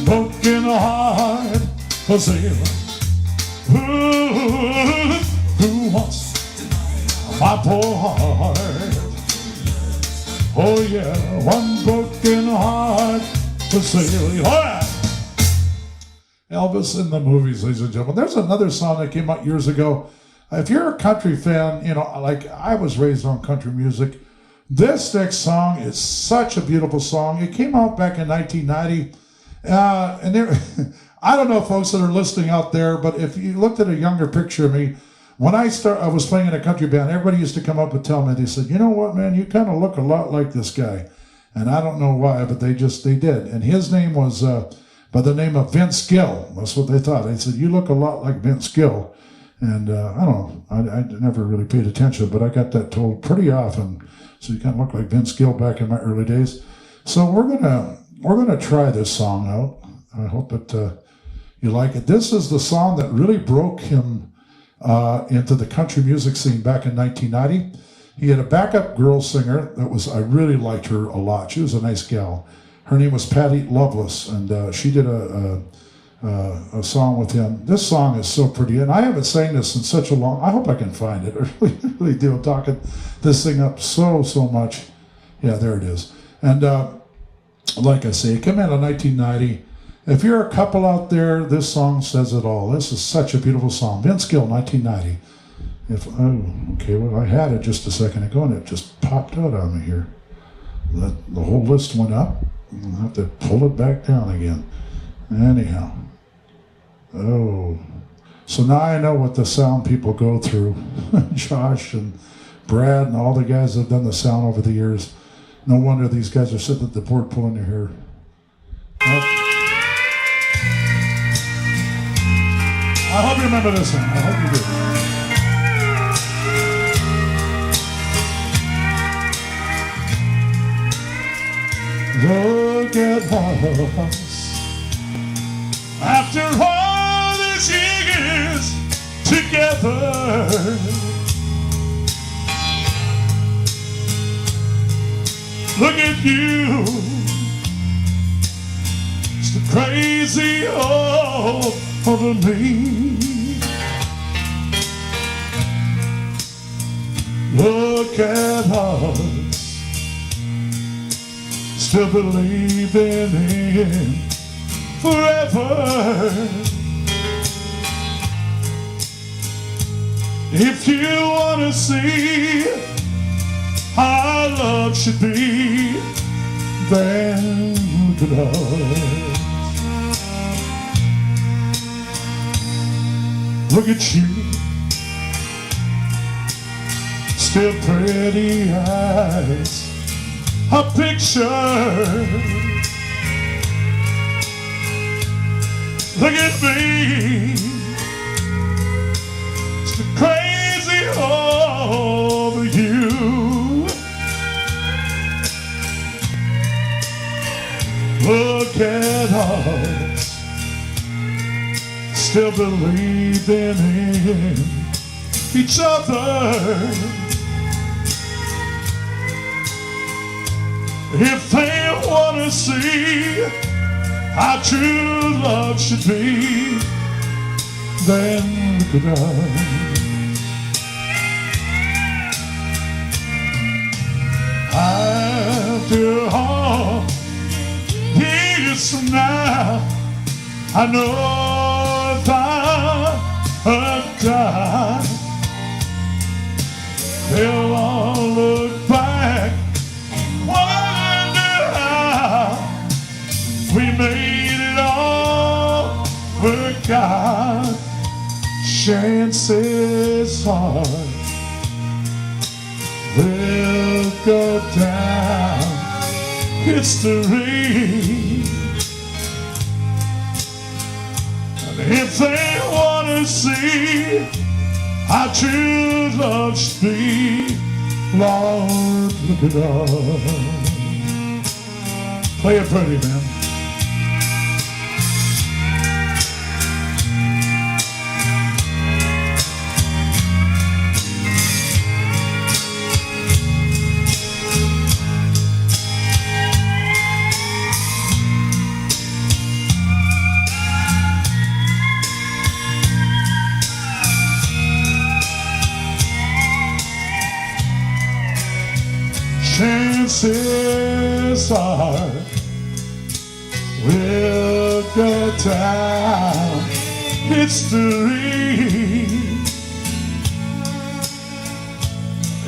broken heart for sale. Who wants my poor heart? Oh yeah, one broken heart for sale. All right. Elvis in the movies, ladies and gentlemen. There's another song that came out years ago. If you're a country fan, you know, like I was raised on country music, this next song is such a beautiful song. It came out back in 1990. And there, I don't know, folks that are listening out there, but if you looked at a younger picture of me, when I was playing in a country band, everybody used to come up and tell me, they said, you know what, man, you kind of look a lot like this guy. And I don't know why, but they did. And his name was by the name of Vince Gill. That's what they thought. They said, you look a lot like Vince Gill. And I don't know, I never really paid attention, but I got that told pretty often. So you kind of look like Vince Gill back in my early days. So we're gonna try this song out. I hope that you like it. This is the song that really broke him into the country music scene back in 1990. He had a backup girl singer I really liked her a lot. She was a nice gal. Her name was Patty Loveless, and she did a song with him. This song is so pretty, and I haven't sang this in such a long. I hope I can find it. I really do. I'm talking this thing up so much. Yeah, there it is. And like I say, it came out in 1990. If you're a couple out there, this song says it all. This is such a beautiful song. Vince Gill, 1990. Okay, well, I had it just a second ago, and it just popped out on me here. The whole list went up. I'll have to pull it back down again. Anyhow. Oh. So now I know what the sound people go through. Josh and Brad and all the guys that have done the sound over the years. No wonder these guys are sitting at the board pulling their hair. I hope you remember this one. I hope you do. Look at us. After all these years together, look at you, so crazy over me. Look at us, still believing in forever. If you want to see how our love should be, then look at us. Look at you, still pretty as a picture. Look at me, still crazy over you. Look at us, still believing in each other. If they want to see how true love should be, then look at us. After all years from now, I know if I die, they'll all look back and wonder how we made it all work out. Chances are we'll go down history. And if they want to see how true love should be, Lord, look at us. Play it pretty, man. promises are will go down history.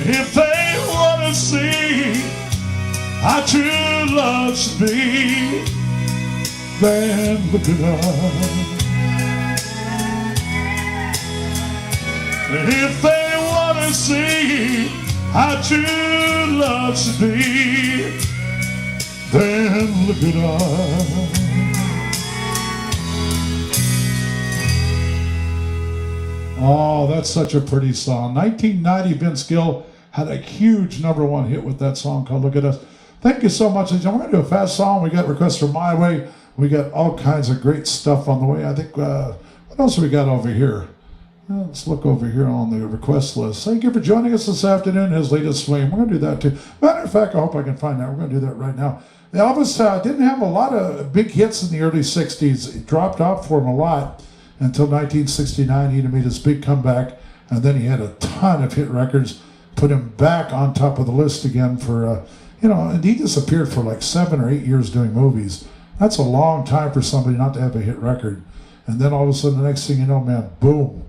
If they want to see how true love should be, then look it up. If they want to see how true love should be, then look it up. Oh, that's such a pretty song. 1990, Vince Gill had a huge #1 hit with that song called Look at Us. Thank you so much. We're going to do a fast song. We got requests from My Way. We got all kinds of great stuff on the way. I think, what else have we got over here? Let's look over here on the request list. Thank you for joining us this afternoon, his latest swing. We're going to do that too. Matter of fact, I hope I can find that. We're going to do that right now. Elvis didn't have a lot of big hits in the early 60s. It dropped off for him a lot until 1969. He made his big comeback, and then he had a ton of hit records, put him back on top of the list again for, and he disappeared for like 7 or 8 years doing movies. That's a long time for somebody not to have a hit record. And then all of a sudden, the next thing you know, man, boom.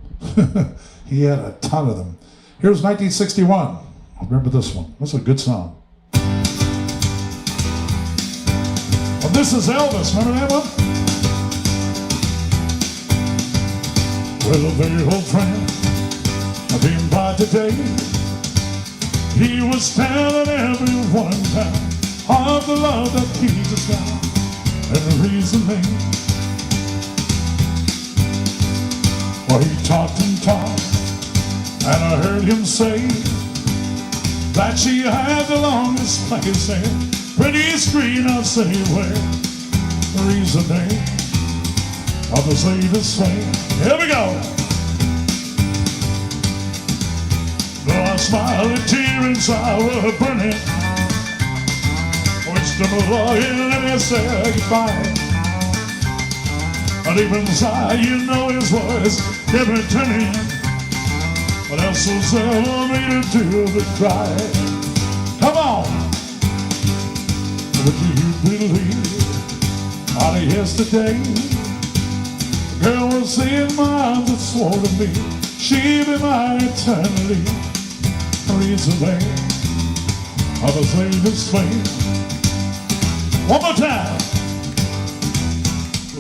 He had a ton of them. Here's 1961. Remember this one. That's a good song. Well, this is Elvis. Remember that one? Well, a very old friend I've been by today. He was telling everyone in town of the love that he just found. And the reason well, he talked and talked, and I heard him say that she had the longest place and prettiest greenhouse anywhere. The reason of his latest swing. Here we go. Though I smiled and tears inside were burning, wished him a lawyer and I said goodbye. But deep inside, you know his voice kept returning. What else was ever made to do but cry? Come on! Would you believe out of yesterday? The girl was in my arms that swore to me she'd be mine eternally. Recently, of a latest flame. One more time!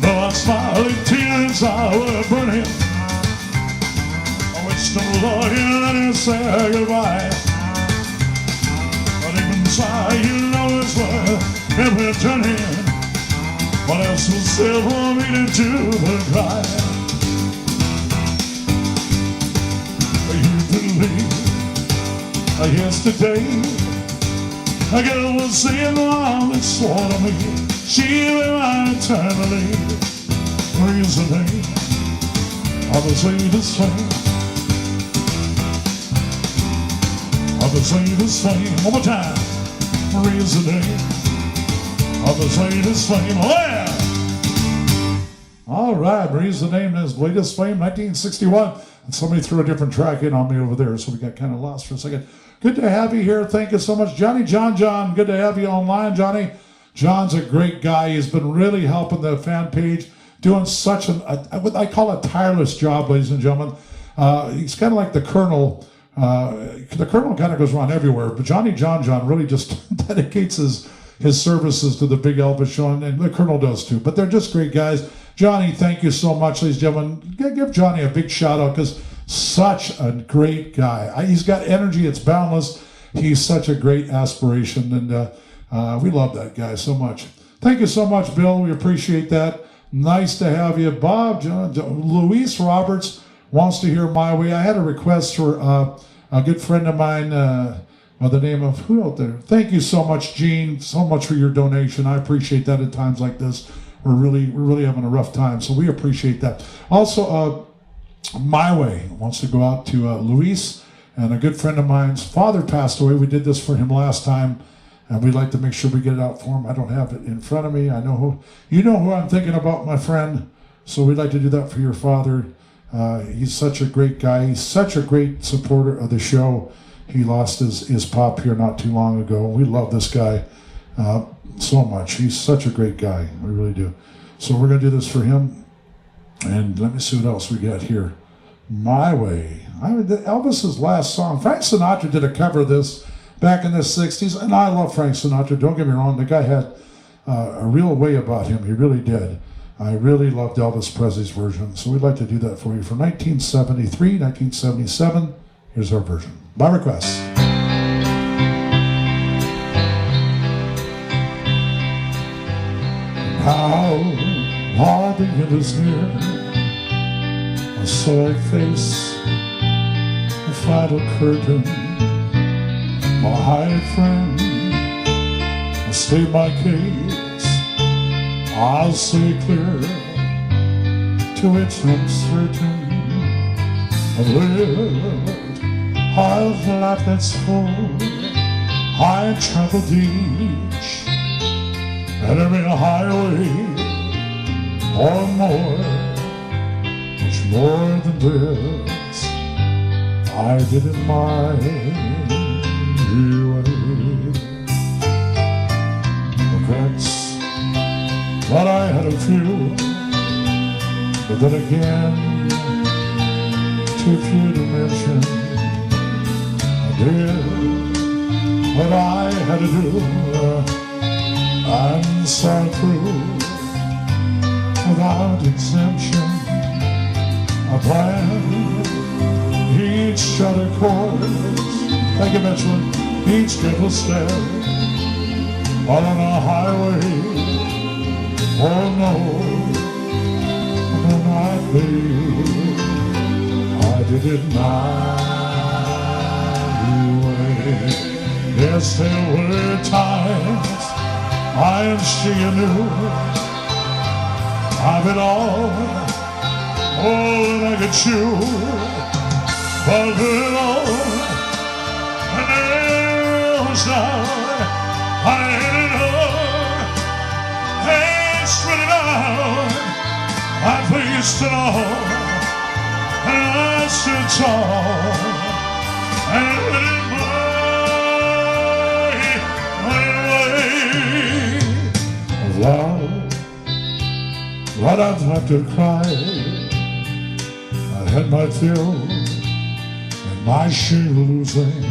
Though I smiled and tears I were burning, I wished the Lord you let her say goodbye. But deep inside you know it's worth every turning. What else was there for me to do but cry? You believe yesterday a girl was in my arms that swore to me she'll be mine eternally. Recently, of his latest flame. Of his latest flame. One more time. Recently, of his latest flame. Oh yeah! All right, Marie's the name of his latest flame, 1961. And somebody threw a different track in on me over there, so we got kind of lost for a second. Good to have you here. Thank you so much. John, good to have you online, Johnny. John's a great guy. He's been really helping the fan page, doing such what I call a tireless job, ladies and gentlemen. He's kind of like the Colonel. The Colonel kind of goes around everywhere, but John really just dedicates his services to the Big Elvis show, and the Colonel does too. But they're just great guys. Johnny, thank you so much, ladies and gentlemen. Give Johnny a big shout out because such a great guy. He's got energy. It's boundless. He's such a great aspiration, and we love that guy so much. Thank you so much, Bill. We appreciate that. Nice to have you. Bob, Luis Roberts wants to hear My Way. I had a request for a good friend of mine by the name of, who out there? Thank you so much, Gene, so much for your donation. I appreciate that at times like this. We're really having a rough time, so we appreciate that. Also, My Way wants to go out to Luis, and a good friend of mine's father passed away. We did this for him last time, and we'd like to make sure we get it out for him. I don't have it in front of me. I know who, you know who I'm thinking about, my friend, so we'd like to do that for your father. He's such a great guy. He's such a great supporter of the show. He lost his pop here not too long ago. We love this guy so much. He's such a great guy. We really do. So we're going to do this for him. And let me see what else we got here. My Way. Elvis's last song. Frank Sinatra did a cover of this back in the 60s. And I love Frank Sinatra. Don't get me wrong. The guy had a real way about him. He really did. I really loved Elvis Presley's version. So we'd like to do that for you. From 1973, 1977. Here's our version. By request. Now, while the end is near, I saw it face the final curtain. My hired friend, I'll state my case, I'll say clear, to which I'm certain I've lived a life that's full. I traveled each and every highway or more, much more than this I did in my way. Regrets, but I had a few, but then again, too few to mention. I did what I had to do and saw it through without exemption. I planned each shutter course, thank you, Mitchell, each gentle step on a highway. Oh no, not me. I did it my way. Yes, there were times I and she knew I've it all that I could chew, but with it all and nails down, I hit it hard and spread it out. I faced it all and I stood tall and did it my way. Love, what I've had to cry, I had my fill and my share of losing,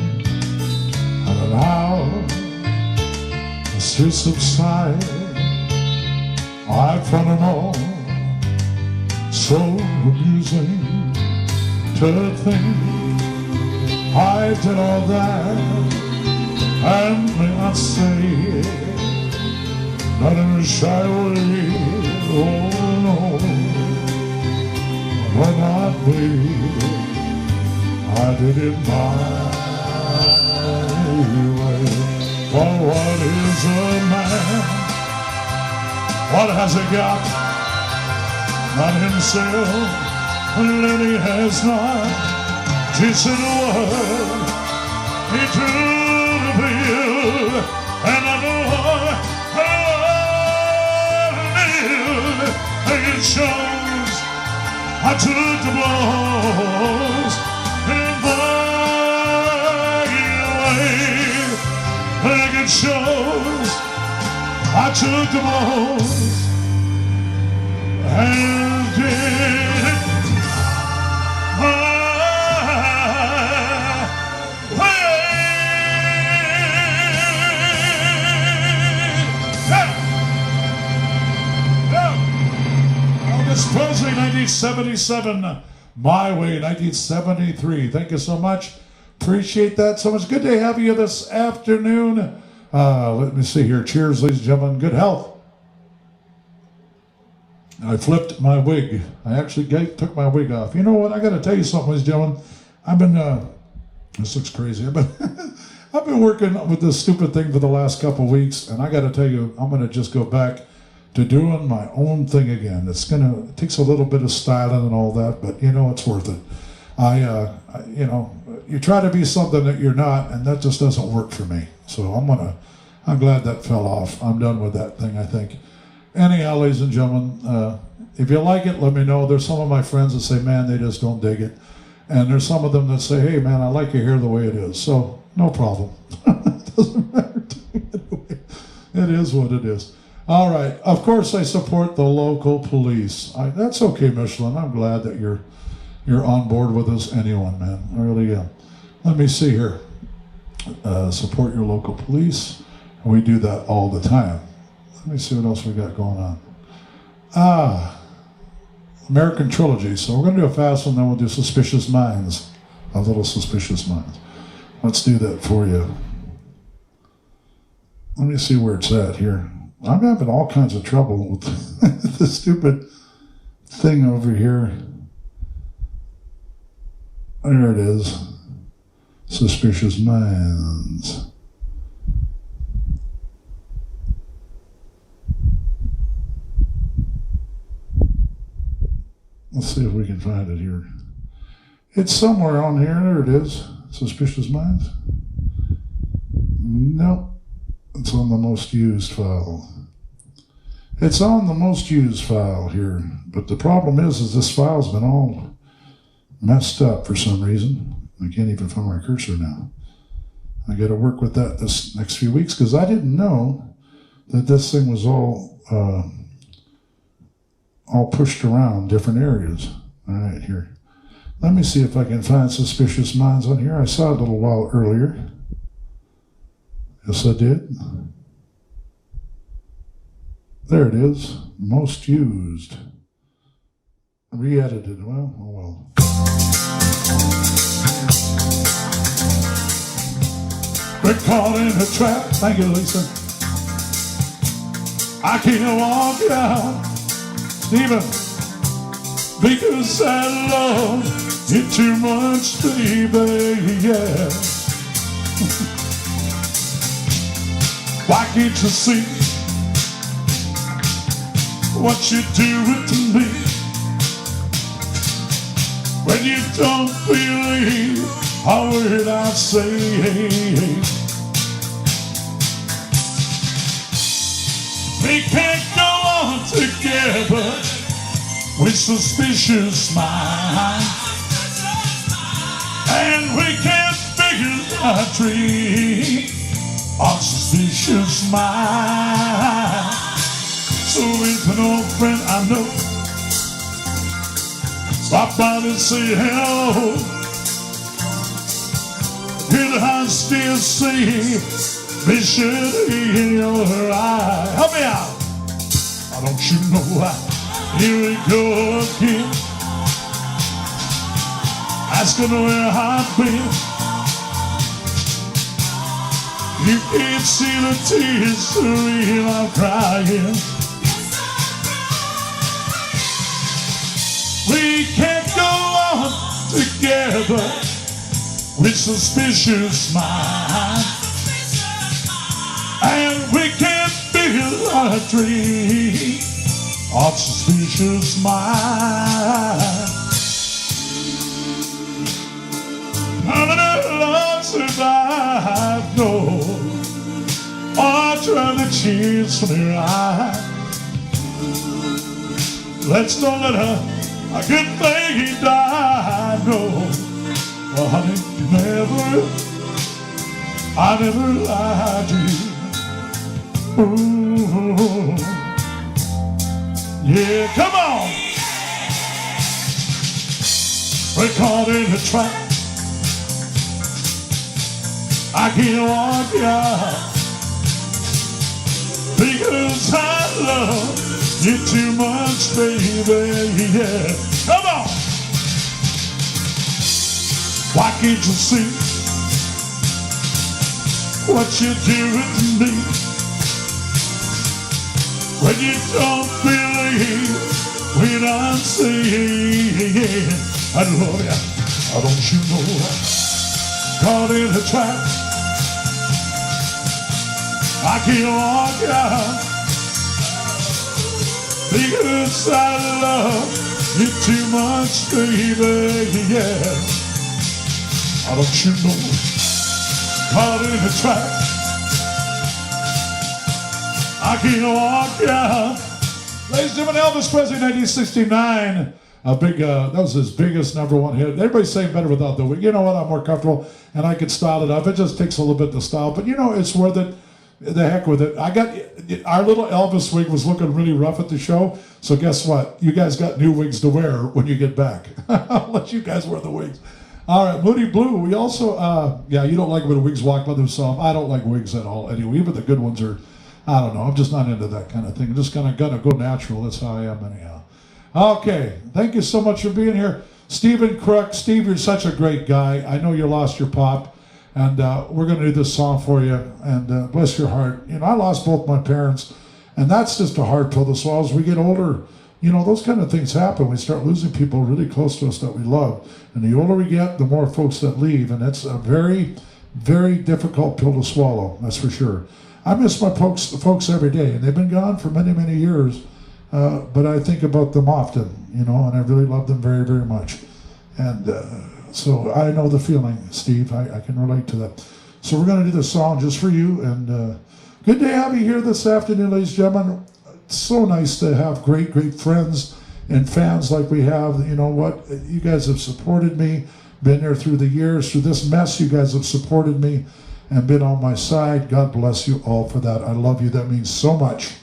and now as it subside, I found it all so amusing to think I did all that, and may I say, not in a shy way. Oh no, no, not me. I did it my way. For what is a man? What has he got? Not himself, and then he has not. Just in a word, he drew the bill, and I know it shows I took the blows in my way. Like it shows I took the blows and did my way. Elvis Presley, 1977. My Way, 1973. Thank you so much. Appreciate that so much. Good to have you this afternoon. Let me see here. Cheers, ladies and gentlemen. Good health. I flipped my wig. I actually took my wig off. You know what? I got to tell you something, ladies and gentlemen. I've been, this looks crazy. I've been working with this stupid thing for the last couple of weeks, and I got to tell you, I'm going to just go back to doing my own thing again. It takes a little bit of styling and all that, but you know, it's worth it. You know, you try to be something that you're not, and that just doesn't work for me. So I'm glad that fell off. I'm done with that thing, I think. Anyhow, ladies and gentlemen, if you like it, let me know. There's some of my friends that say, man, they just don't dig it. And there's some of them that say, hey, man, I like your hair the way it is. So, no problem. It doesn't matter to me anyway. It is what it is. All right. Of course, I support the local police. That's okay, Michelin. I'm glad that you're on board with us anyway, man. I really am. Let me see here. Support your local police. We do that all the time. Let me see what else we got going on. American Trilogy. So we're going to do a fast one, then we'll do Suspicious Minds. A little Suspicious Minds. Let's do that for you. Let me see where it's at here. I'm having all kinds of trouble with the stupid thing over here. There it is. Suspicious Minds. Let's see if we can find it here. It's somewhere on here. There it is. Suspicious Minds. Nope. It's on the most used file. It's on the most used file here. But the problem is this file's been all messed up for some reason. I can't even find my cursor now. I got to work with that this next few weeks because I didn't know that this thing was all pushed around different areas. All right, here. Let me see if I can find Suspicious Minds on here. I saw it a little while earlier. Yes, I did. There it is. Most used. Re-edited. Well, oh well. We're caught in a trap. Thank you, Lisa. I can't walk out, Stephen, because I love you too much, baby, yeah. Why can't you see what you're doing to me? When you don't believe a word I say, we can't go on together with suspicious minds, and we can't figure our dream on suspicious minds. So if an old friend I know stop by and say hello, can I still see vision in your eye? Help me out. Why don't you know here we go again, asking where I've been. You can't see the tears the real I'm crying. We can't go on together with suspicious minds, and we can't build our dream of suspicious minds. How many loves have I known? All trying to cheers from your eyes. Let's don't let a good thing die. No, well, honey, I never lied to you. Ooh. Yeah, come on. We're caught in a trap. I can't walk out because I love you too much, baby, yeah. Come on. Why can't you see what you're doing to me? When you don't believe when I'm saying I love you, why don't you know? Caught in a trap, I can't walk out because I love you too much, baby, yeah. Why don't you know? Caught in a trap, I can't walk out. Ladies and gentlemen, Elvis Presley, 1969. That was his biggest #1 hit. Everybody's saying better without the wig. You know what? I'm more comfortable, and I can style it up. It just takes a little bit to style, but it's worth it. The heck with it. Our little Elvis wig was looking really rough at the show, so guess what? You guys got new wigs to wear when you get back. I'll let you guys wear the wigs. All right, Moody Blue. We also, you don't like when the wigs walk by themselves. I don't like wigs at all. Anyway, even the good ones are, I don't know. I'm just not into that kind of thing. I'm just gonna go natural. That's how I am anyhow. Okay, thank you so much for being here, Stephen Crook. Steve, you're such a great guy. I know you lost your pop. And we're going to do this song for you, and bless your heart. I lost both my parents, and that's just a hard pill to swallow. As we get older, those kind of things happen. We start losing people really close to us that we love. And the older we get, the more folks that leave, and it's a very, very difficult pill to swallow, that's for sure. I miss my folks every day, and they've been gone for many, many years, but I think about them often, and I really love them very, very much. And so I know the feeling, Steve. I can relate to that. So we're going to do this song just for you. And good to have you here this afternoon, ladies and gentlemen. It's so nice to have great, great friends and fans like we have. You know what? You guys have supported me, been there through the years. Through this mess, you guys have supported me and been on my side. God bless you all for that. I love you. That means so much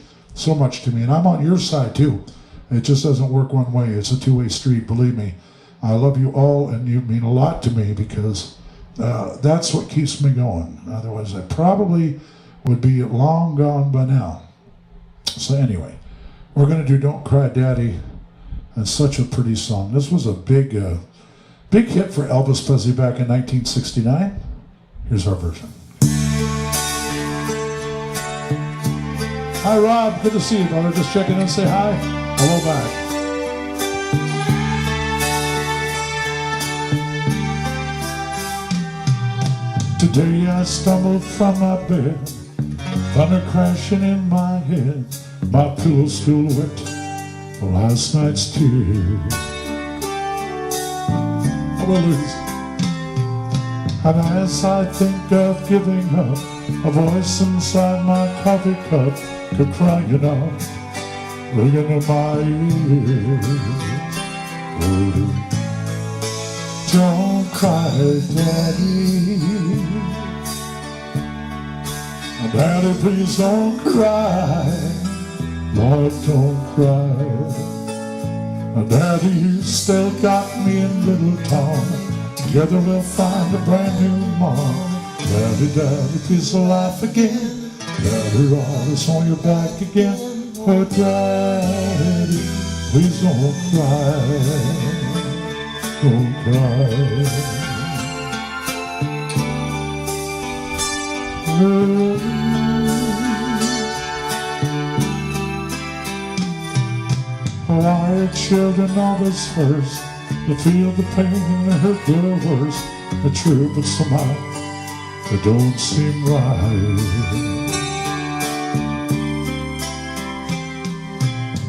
to me. And I'm on your side, too. It just doesn't work one way. It's a two-way street, believe me. I love you all, and you mean a lot to me because that's what keeps me going. Otherwise, I probably would be long gone by now. So anyway, we're going to do Don't Cry Daddy. It's such a pretty song. This was a big hit for Elvis Presley back in 1969. Here's our version. Hi, Rob. Good to see you, brother. Just checking in. Say hi. Hello back. Today I stumbled from my bed, thunder crashing in my head, my pillow still wet from last night's tears. And as I think of giving up, a voice inside my coffee cup kept crying out, ringing in my ears. Oh, don't cry, Daddy. Daddy, please don't cry. Lord, don't cry. Daddy, you still got me in Little Town. Together we'll find a brand new mom. Daddy, Daddy, please laugh again. Daddy, rise on your back again. Oh, Daddy, please don't cry. Don't cry. Why are children always first to feel the pain and hurt the worst? It's true, but somehow it don't seem right.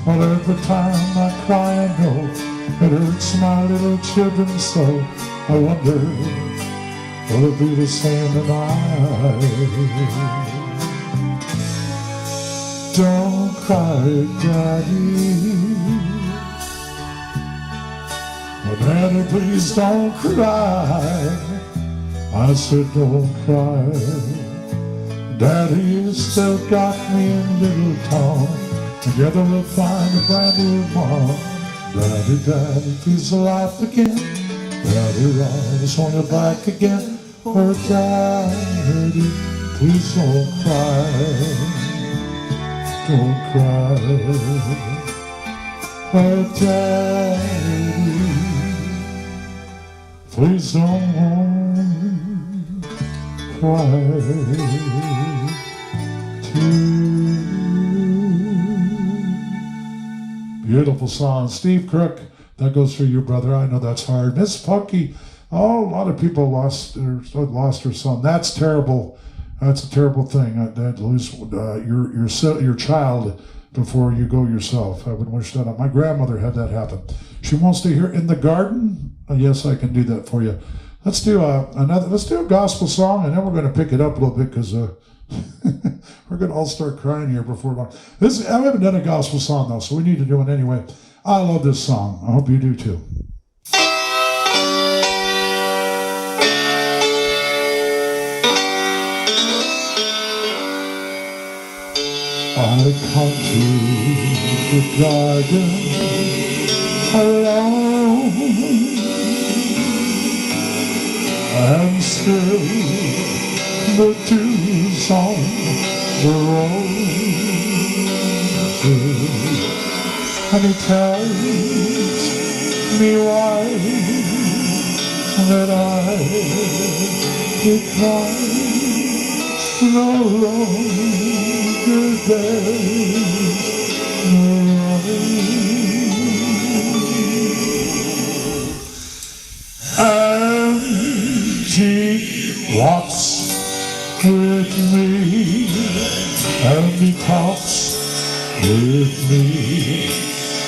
Well, every time I cry, I know it hurts my little children so. I wonder, will it be the same tonight? Don't cry, Daddy. Oh, Daddy, please don't cry. I said don't cry. Daddy, you still got me in Little Town. Together we'll find a brand new mom. Daddy, Daddy, please laugh again. Daddy, rise on your back again. Oh, Daddy, please don't cry. Don't cry. Oh, Daddy, please don't cry too. Beautiful song. Steve Crook, that goes for you, brother. I know that's hard. Miss Funky, oh, a lot of people lost their son. That's terrible. That's a terrible thing. To lose your child before you go yourself. I would wish that on. My grandmother had that happen. She wants to hear In the Garden. Yes, I can do that for you. Let's do a gospel song, and then we're going to pick it up a little bit because we're going to all start crying here before long. I haven't done a gospel song though, so we need to do it anyway. I love this song. I hope you do too. I come to the garden alone, and still the dew's on the roses, and he tells me why that I decline no longer days and she walks with me and he talks with me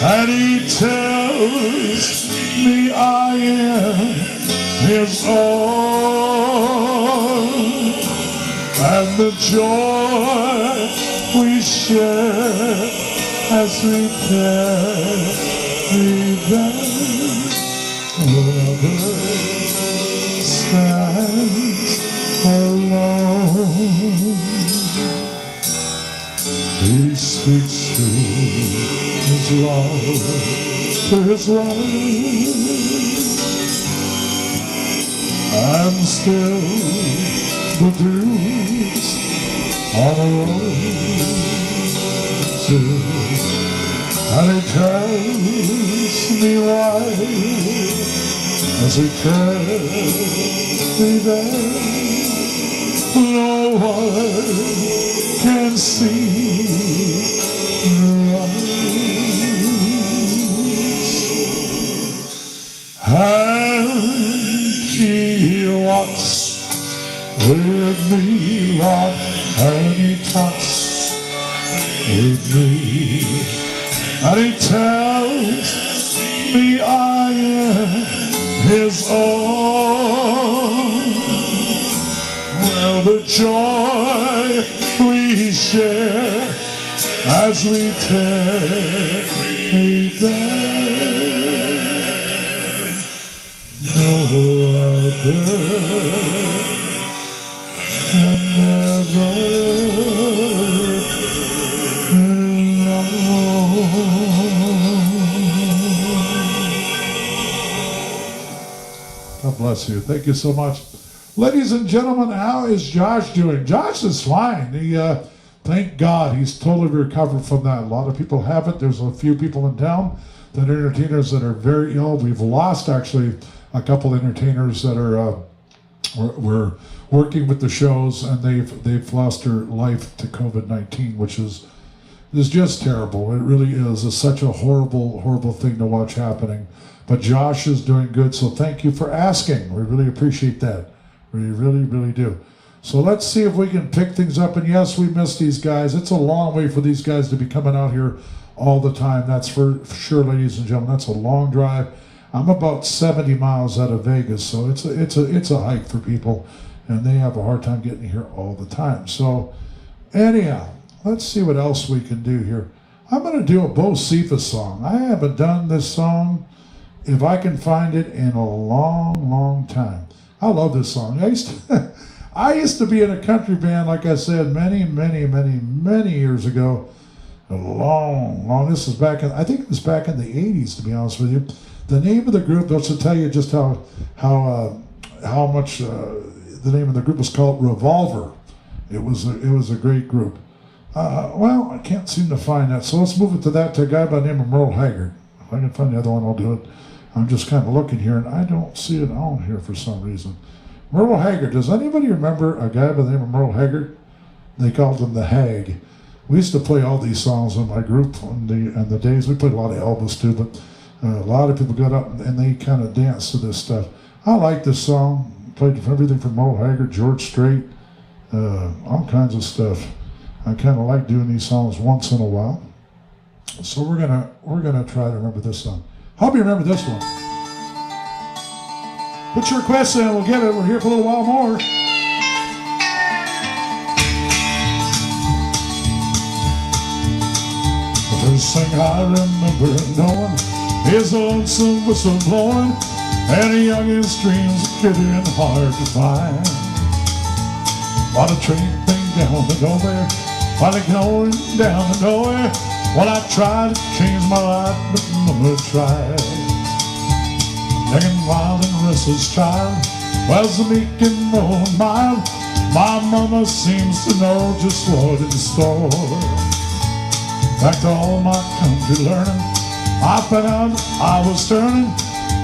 and he tells me I am his own, and the joy we share as we carry them. Lover stands alone. He speaks to his love, to his wife, and still the dews on the roses, and he tells me why as he carries there, no one can see the eyes, and he walks with me, Lord, and he talks with me, and he tells me I am his own. Well, the joy we share as we tarry there, no other can never know. God bless you. Thank you so much. Ladies and gentlemen, how is Josh doing? Josh is fine. He, thank God, he's totally recovered from that. A lot of people haven't. There's a few people in town that are entertainers that are very ill. We've lost, actually, a couple entertainers that are we're working with the shows, and they've lost their life to COVID-19, which is just terrible. It really is. It's such a horrible, horrible thing to watch happening. But Josh is doing good, so thank you for asking. We really appreciate that. We really, really do. So let's see if we can pick things up. And yes, we miss these guys. It's a long way for these guys to be coming out here all the time. That's for sure, ladies and gentlemen. That's a long drive. I'm about 70 miles out of Vegas, so it's a hike for people, and they have a hard time getting here all the time. So anyhow, let's see what else we can do here. I'm going to do a Bo Cephas song. I haven't done this song, if I can find it, in a long, long time. I love this song. I used to be in a country band, like I said, many years ago. This is back in, I think it was back in the 80s, to be honest with you. The name of the group, just to tell you just how much the name of the group was called Revolver. It was a great group. Well, I can't seem to find that, so let's move it to a guy by the name of Merle Haggard. If I can find the other one, I'll do it. I'm just kind of looking here, and I don't see it on here for some reason. Merle Haggard. Does anybody remember a guy by the name of Merle Haggard? They called him the Hag. We used to play all these songs in my group in the days. We played a lot of Elvis too, but a lot of people got up and they kind of danced to this stuff. I like this song. Played everything from Merle Haggard, George Strait, all kinds of stuff. I kind of like doing these songs once in a while. So we're gonna try to remember this song. Hope you remember this one. Put your requests in, we'll get it. We're here for a little while more. just sing. I remember knowing his lonesome whistle blowing, and a youngest dreams are getting hard to find. While the train thing down to nowhere, while it going down to nowhere, well, I tried to change my life, but Mama tried. Young and wild and restless child, was the meek and low and mild. My mama seems to know just what in store. Back to all my country learning, I found out I was turning.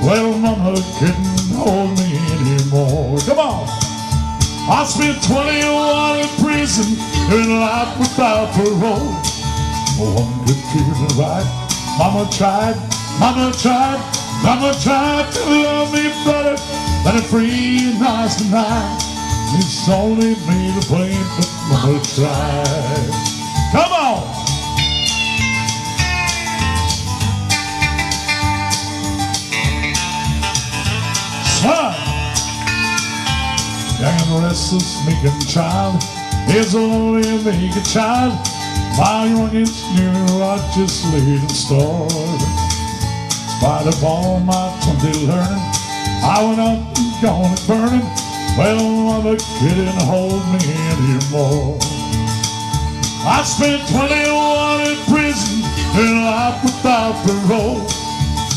Well, Mama couldn't hold me anymore. Come on! I spent 21 in prison, doing life without parole. One good feeling right. Mama tried, Mama tried, Mama tried to love me better than a free and nice night. It's only me to blame, but Mama tried. Come on! Son! Young and restless, meek and child, is only a meek child. My youngest knew I just laid in store. In spite of all my Sunday learning, I went up and gone and burning. Well, Mama couldn't hold me anymore. I spent 21 in prison, doing life without parole.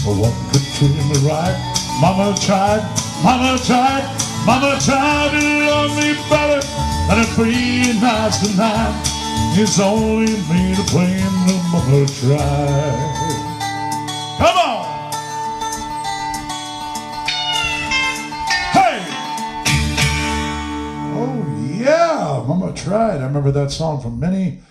But one could treat me right. Mama tried, Mama tried, Mama tried to love me better than a free and nice tonight. It's only me to blame, the Mama tried. Come on! Hey! Oh yeah, Mama tried. I remember that song from many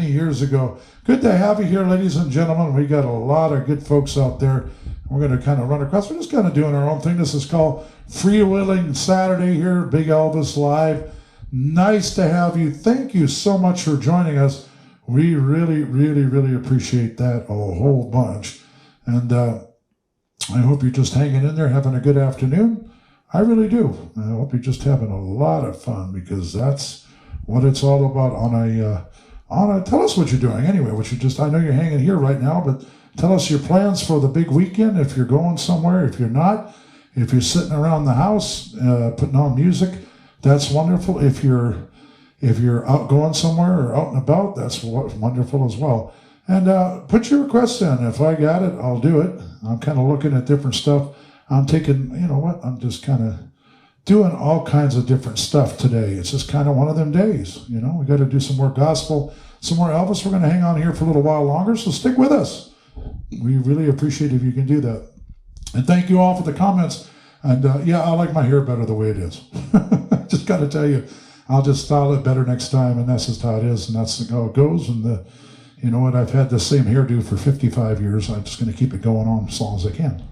years ago. Good to have you here, ladies and gentlemen. We got a lot of good folks out there. We're going to kind of run across. We're just kind of doing our own thing. This is called Freewheeling Saturday here, Big Elvis Live. Nice to have you. Thank you so much for joining us. We really appreciate that a whole bunch. And I hope you're just hanging in there, having a good afternoon. I really do. I hope you're just having a lot of fun, because that's what it's all about on a tell us what you're doing anyway. I know you're hanging here right now, but tell us your plans for the big weekend. If you're going somewhere, if you're not, if you're sitting around the house putting on music, that's wonderful. If you're out going somewhere or out and about, that's wonderful as well. And put your requests in. If I got it, I'll do it. I'm kind of looking at different stuff. I'm taking, you know what? I'm just kind of doing all kinds of different stuff today. It's just kind of one of them days. You know, we got to do some more gospel, some more Elvis. We're going to hang on here for a little while longer, so stick with us. We really appreciate if you can do that. And thank you all for the comments. And yeah, I like my hair better the way it is. Just got to tell you, I'll just style it better next time, and that's just how it is, and that's how it goes. And you know what? I've had the same hairdo for 55 years. I'm just going to keep it going on as long as I can.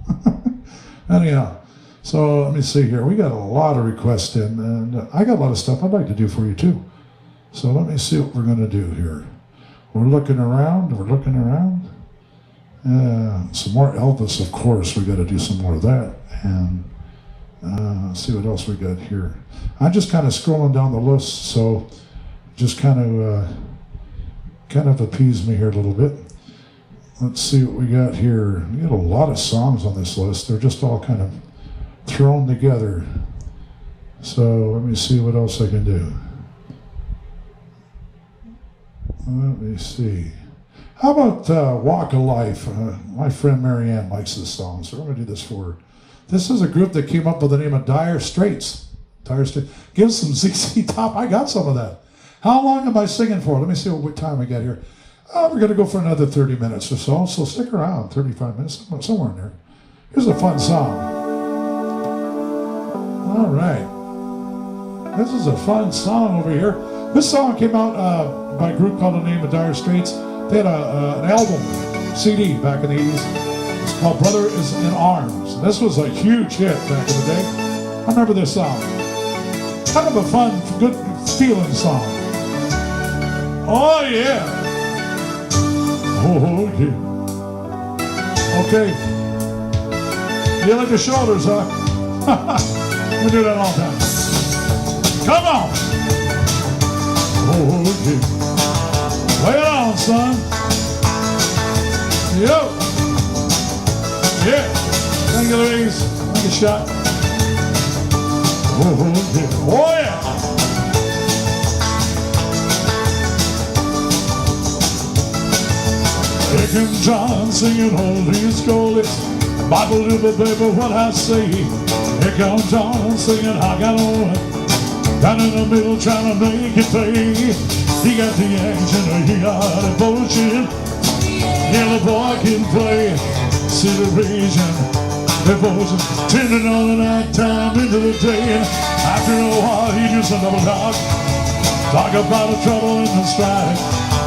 Anyhow, so let me see here. We got a lot of requests in, and I got a lot of stuff I'd like to do for you too. So let me see what we're going to do here. We're looking around. Some more Elvis, of course. We got to do some more of that. And let's see what else we got here. I'm just kind of scrolling down the list, so just kind of appease me here a little bit. Let's see what we got here. We got a lot of songs on this list. They're just all kind of thrown together. So let me see what else I can do. Let me see. How about Walk of Life? My friend Marianne likes this song, so we're going to do this for her. This is a group that came up with the name of Dire Straits. Dire Straits. Give some ZZ Top. I got some of that. How long am I singing for? Let me see what time I got here. We're going to go for another 30 minutes or so stick around. 35 minutes, somewhere in there. Here's a fun song. All right. This is a fun song over here. This song came out by a group called the name of Dire Straits. They had an album, CD, back in the 80s. It's called Brother Is in Arms. And this was a huge hit back in the day. I remember this song. Kind of a fun, good feeling song. Oh, yeah. Oh, yeah. Okay. You like the shoulders, huh? We do that all the time. Come on. Oh, yeah. Lay it on, son. Yo. Yeah. Thank you, ladies. Take a shot. Oh, yeah. Oh, yeah. Here comes John singing oldies goldies. Bible to the baby, what I say. Here comes John singing, I got on it. Down in the middle trying to make it pay. He got the action, he got the bullshit. Yeah, the boy can play. See the region, devotion, tending on the night time into the day. And after a while, he just a double talk. Talk about the trouble in the strife.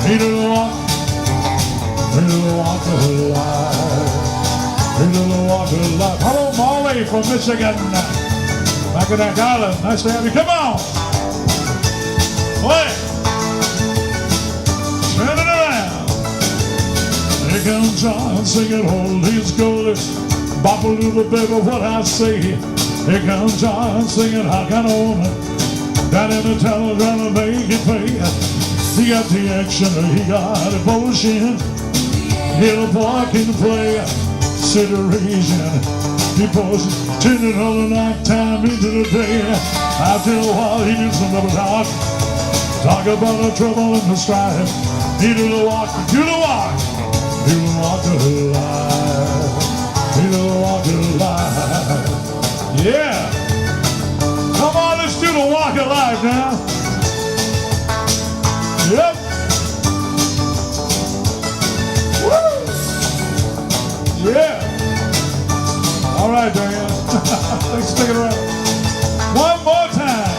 He did a walk of life. He did a walk of life. Hello, Molly from Michigan. Mackinac Island. Nice to have you. Come on. Play. Turn it around. Here comes John singing oldies goldies. Bopple to the baby, what I say. Here comes John singing, I got a woman down in the town trying to make it pay. He got the action, he got devotion. Yeah, the boy can play. See the region, devotion, tending all the night time into the day. After a while, he did some double talk. Talk about the trouble and the strife. He do the walk, do the walk, do the walk of life. He do the walk of life. Yeah. Come on, let's do the walk of life now. Yep. Woo. Yeah. All right, Diane. Thanks for sticking around. One more time.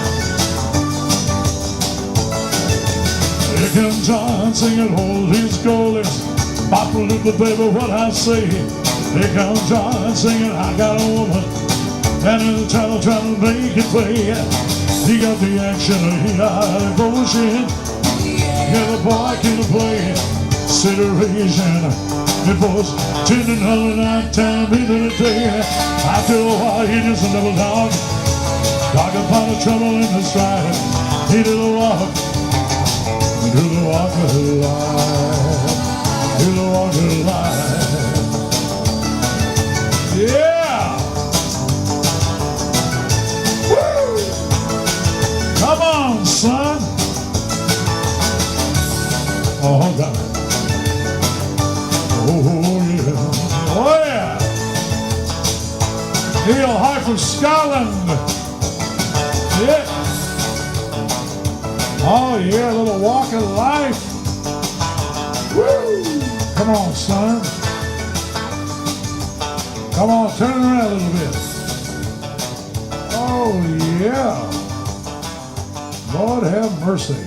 Here comes John singing oldies goldies. Bopple to the baby, what I say. Here comes John singing, I got a woman. And in the channel trying to make it play. He got the action, he got devotion. Yeah, the boy can play. Consideration. It was tending all the night time into the day. After a while, he just double talk. Talk about the trouble in the strife. He did the walk. He did the walk of life. He did the walk of life. Yeah! Woo! Come on, son! Oh, God. Oh, yeah. Oh, yeah! Neil Hart from Scotland. Yeah. Oh, yeah, a little walk of life. Woo! Come on, son. Come on, turn it around a little bit. Oh, yeah. Lord have mercy.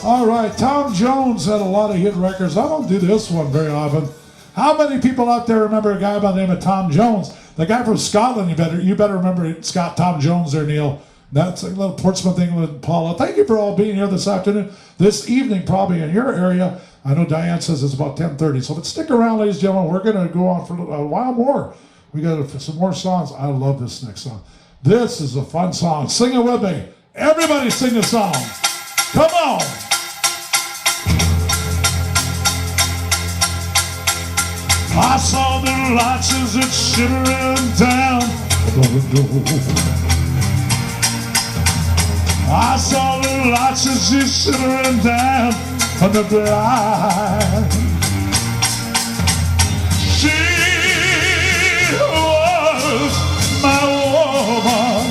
All right, Tom Jones had a lot of hit records. I don't do this one very often. How many people out there remember a guy by the name of Tom Jones? The guy from Scotland, you better remember Scott Tom Jones there, Neil. That's a little Portsmouth, England, Paula. Thank you for all being here this afternoon. This evening, probably in your area. I know Diane says it's about 10:30, so but stick around, ladies and gentlemen. We're going to go on for a while more. We got some more songs. I love this next song. This is a fun song. Sing it with me. Everybody sing the song. Come on. I saw the lights as it shimmering down. I saw the lights as it shimmering down on the blind. She was my woman.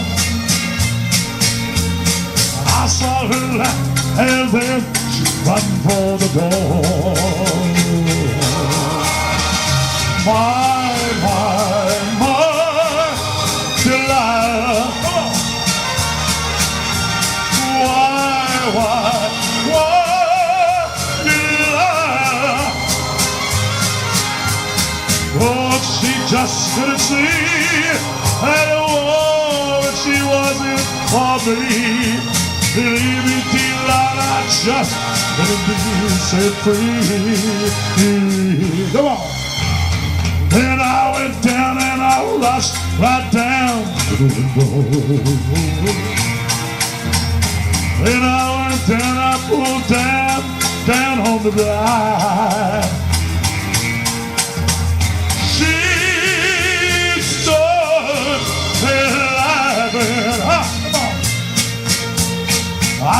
I saw her laugh and then she ran for the door. My Delilah. Why, Delilah? Oh, she just couldn't see that a woman she wasn't for me. Believe me, Delilah, just couldn't be set free. Come on. Then I went down and I rushed right down to the window. Then I went down, I pulled down on the blind.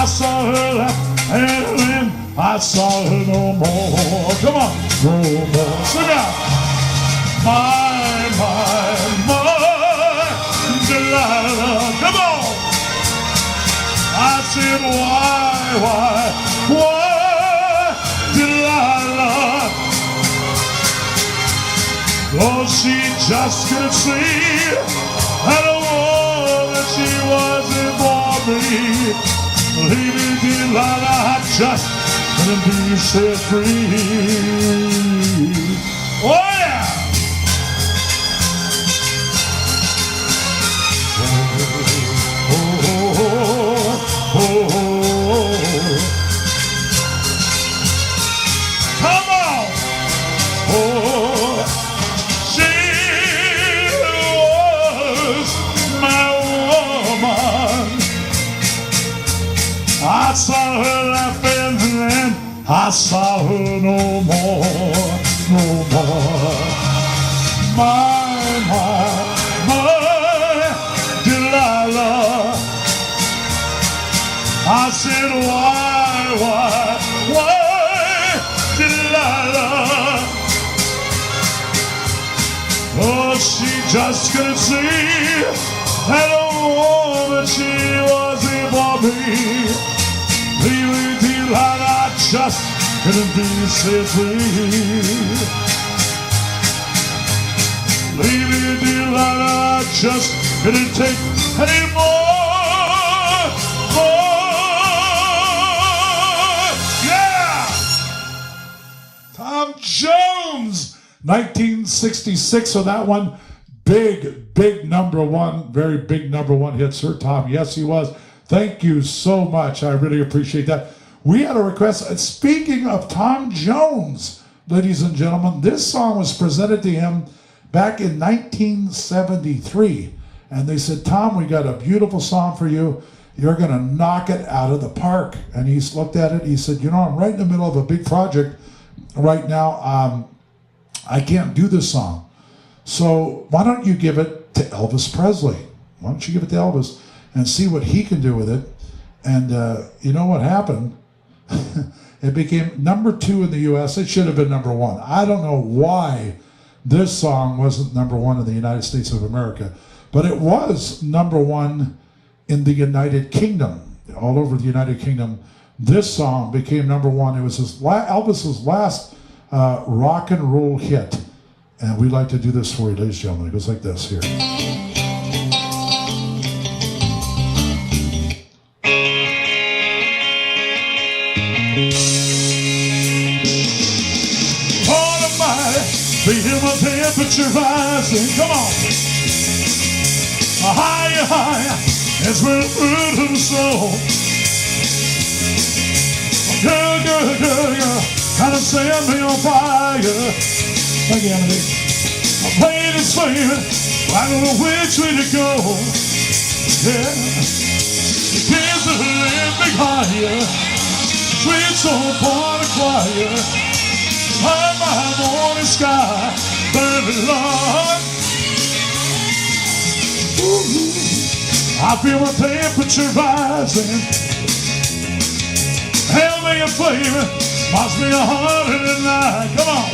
I saw her laugh, and then I saw her no more. Come on, no more. Sing out. My Delilah. Come on. I said, why, Delilah? Oh, she just couldn't see that a woman she wasn't for me. Leave me, Delilah, I just couldn't be set free. Oh, yeah! Come on! Oh, she was my woman. I saw her laughing and then I saw her no more, no more. My Delilah. I said, why, Delilah? Oh, she just couldn't see that a woman she wasn't for me. Leave me, Delilah, I just couldn't be set free. Leave me, Delilah, I just couldn't take any more. Tom Jones, 1966. So that one, big number one, very big number one hit, Sir Tom. Yes, he was. Thank you so much. I really appreciate that. We had a request. Speaking of Tom Jones, ladies and gentlemen, this song was presented to him back in 1973. And they said, Tom, we got a beautiful song for you. You're going to knock it out of the park. And he looked at it. He said, you know, I'm right in the middle of a big project right now. I can't do this song. So why don't you give it to Elvis Presley? Why don't you give it to Elvis and see what he can do with it? And you know what happened? It became #2 in the U.S. It should have been #1. I don't know why this song wasn't #1 in the United States of America, but it was #1 in the United Kingdom. All over the United Kingdom, this song became #1. It was Elvis's last rock and roll hit. And we'd like to do this for you, ladies and gentlemen. It goes like this here. Feel my temperature rising, come on. Higher, higher, as we're through the soul. Girl, girl, girl, girl, kind of set me on fire. Again, my plane is flaming, I don't know which way to go. Yeah, the kids are laying big higher, sweet soul part of choir. High my morning sky, burning Lord. Ooh, I feel my temperature rising. Hell me a flame, must be 109. Come on.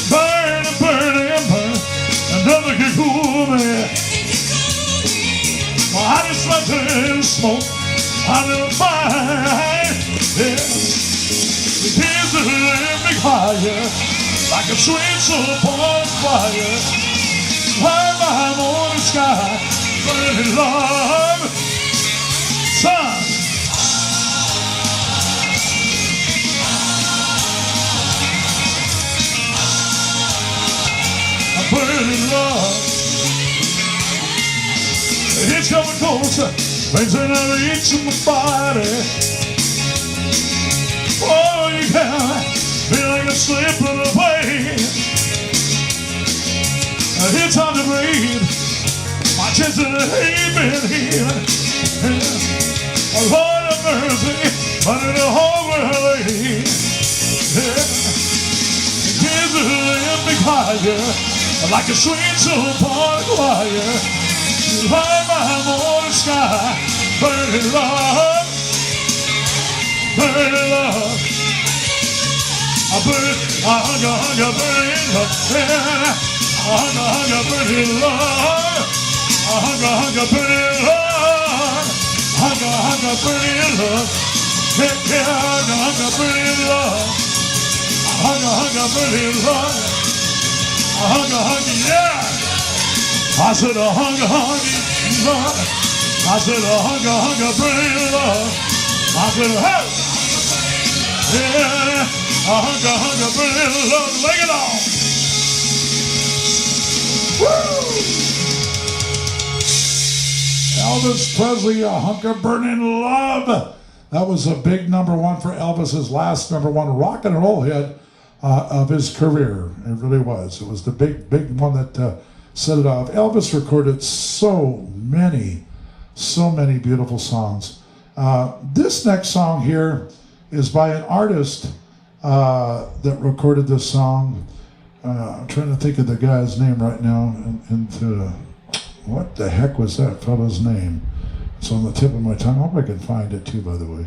Burn and burn and burn, and nothing can cool me. My heart is smelting in smoke, I'm in a fire. Yeah. The kids are laying big higher, like a sweet soul upon fire. High my morning sky, burning love. Sun. I'm burning love. It's coming closer, things in the reach of my body. Oh, you can feel like a slipping away. It's hard to breathe. My chest is heaving. Lord have mercy, under the whole world. Yeah. The kids are laying big higher, like a sweet soul upon a choir. High my morning sky, burning love, burning love. I hunger, burning love. I hunger, burning love. I hunger, burning love. Hunger, burning love. Yeah, hunger, burning love. Hunger, burning love. Hunger, yeah. I said a hunger, love. I said a hunger, burning love. I said, hey, yeah. A hunger, burning love, lay it on. Woo! Elvis Presley, a hunger, burning love. That was a big #1 for Elvis's last #1 rock and roll hit of his career. It really was. It was the big one that set it off. Elvis recorded so many beautiful songs. This next song here is by an artist that recorded this song. I'm trying to think of the guy's name right now. What the heck was that fellow's name? It's on the tip of my tongue. I hope I can find it too, by the way.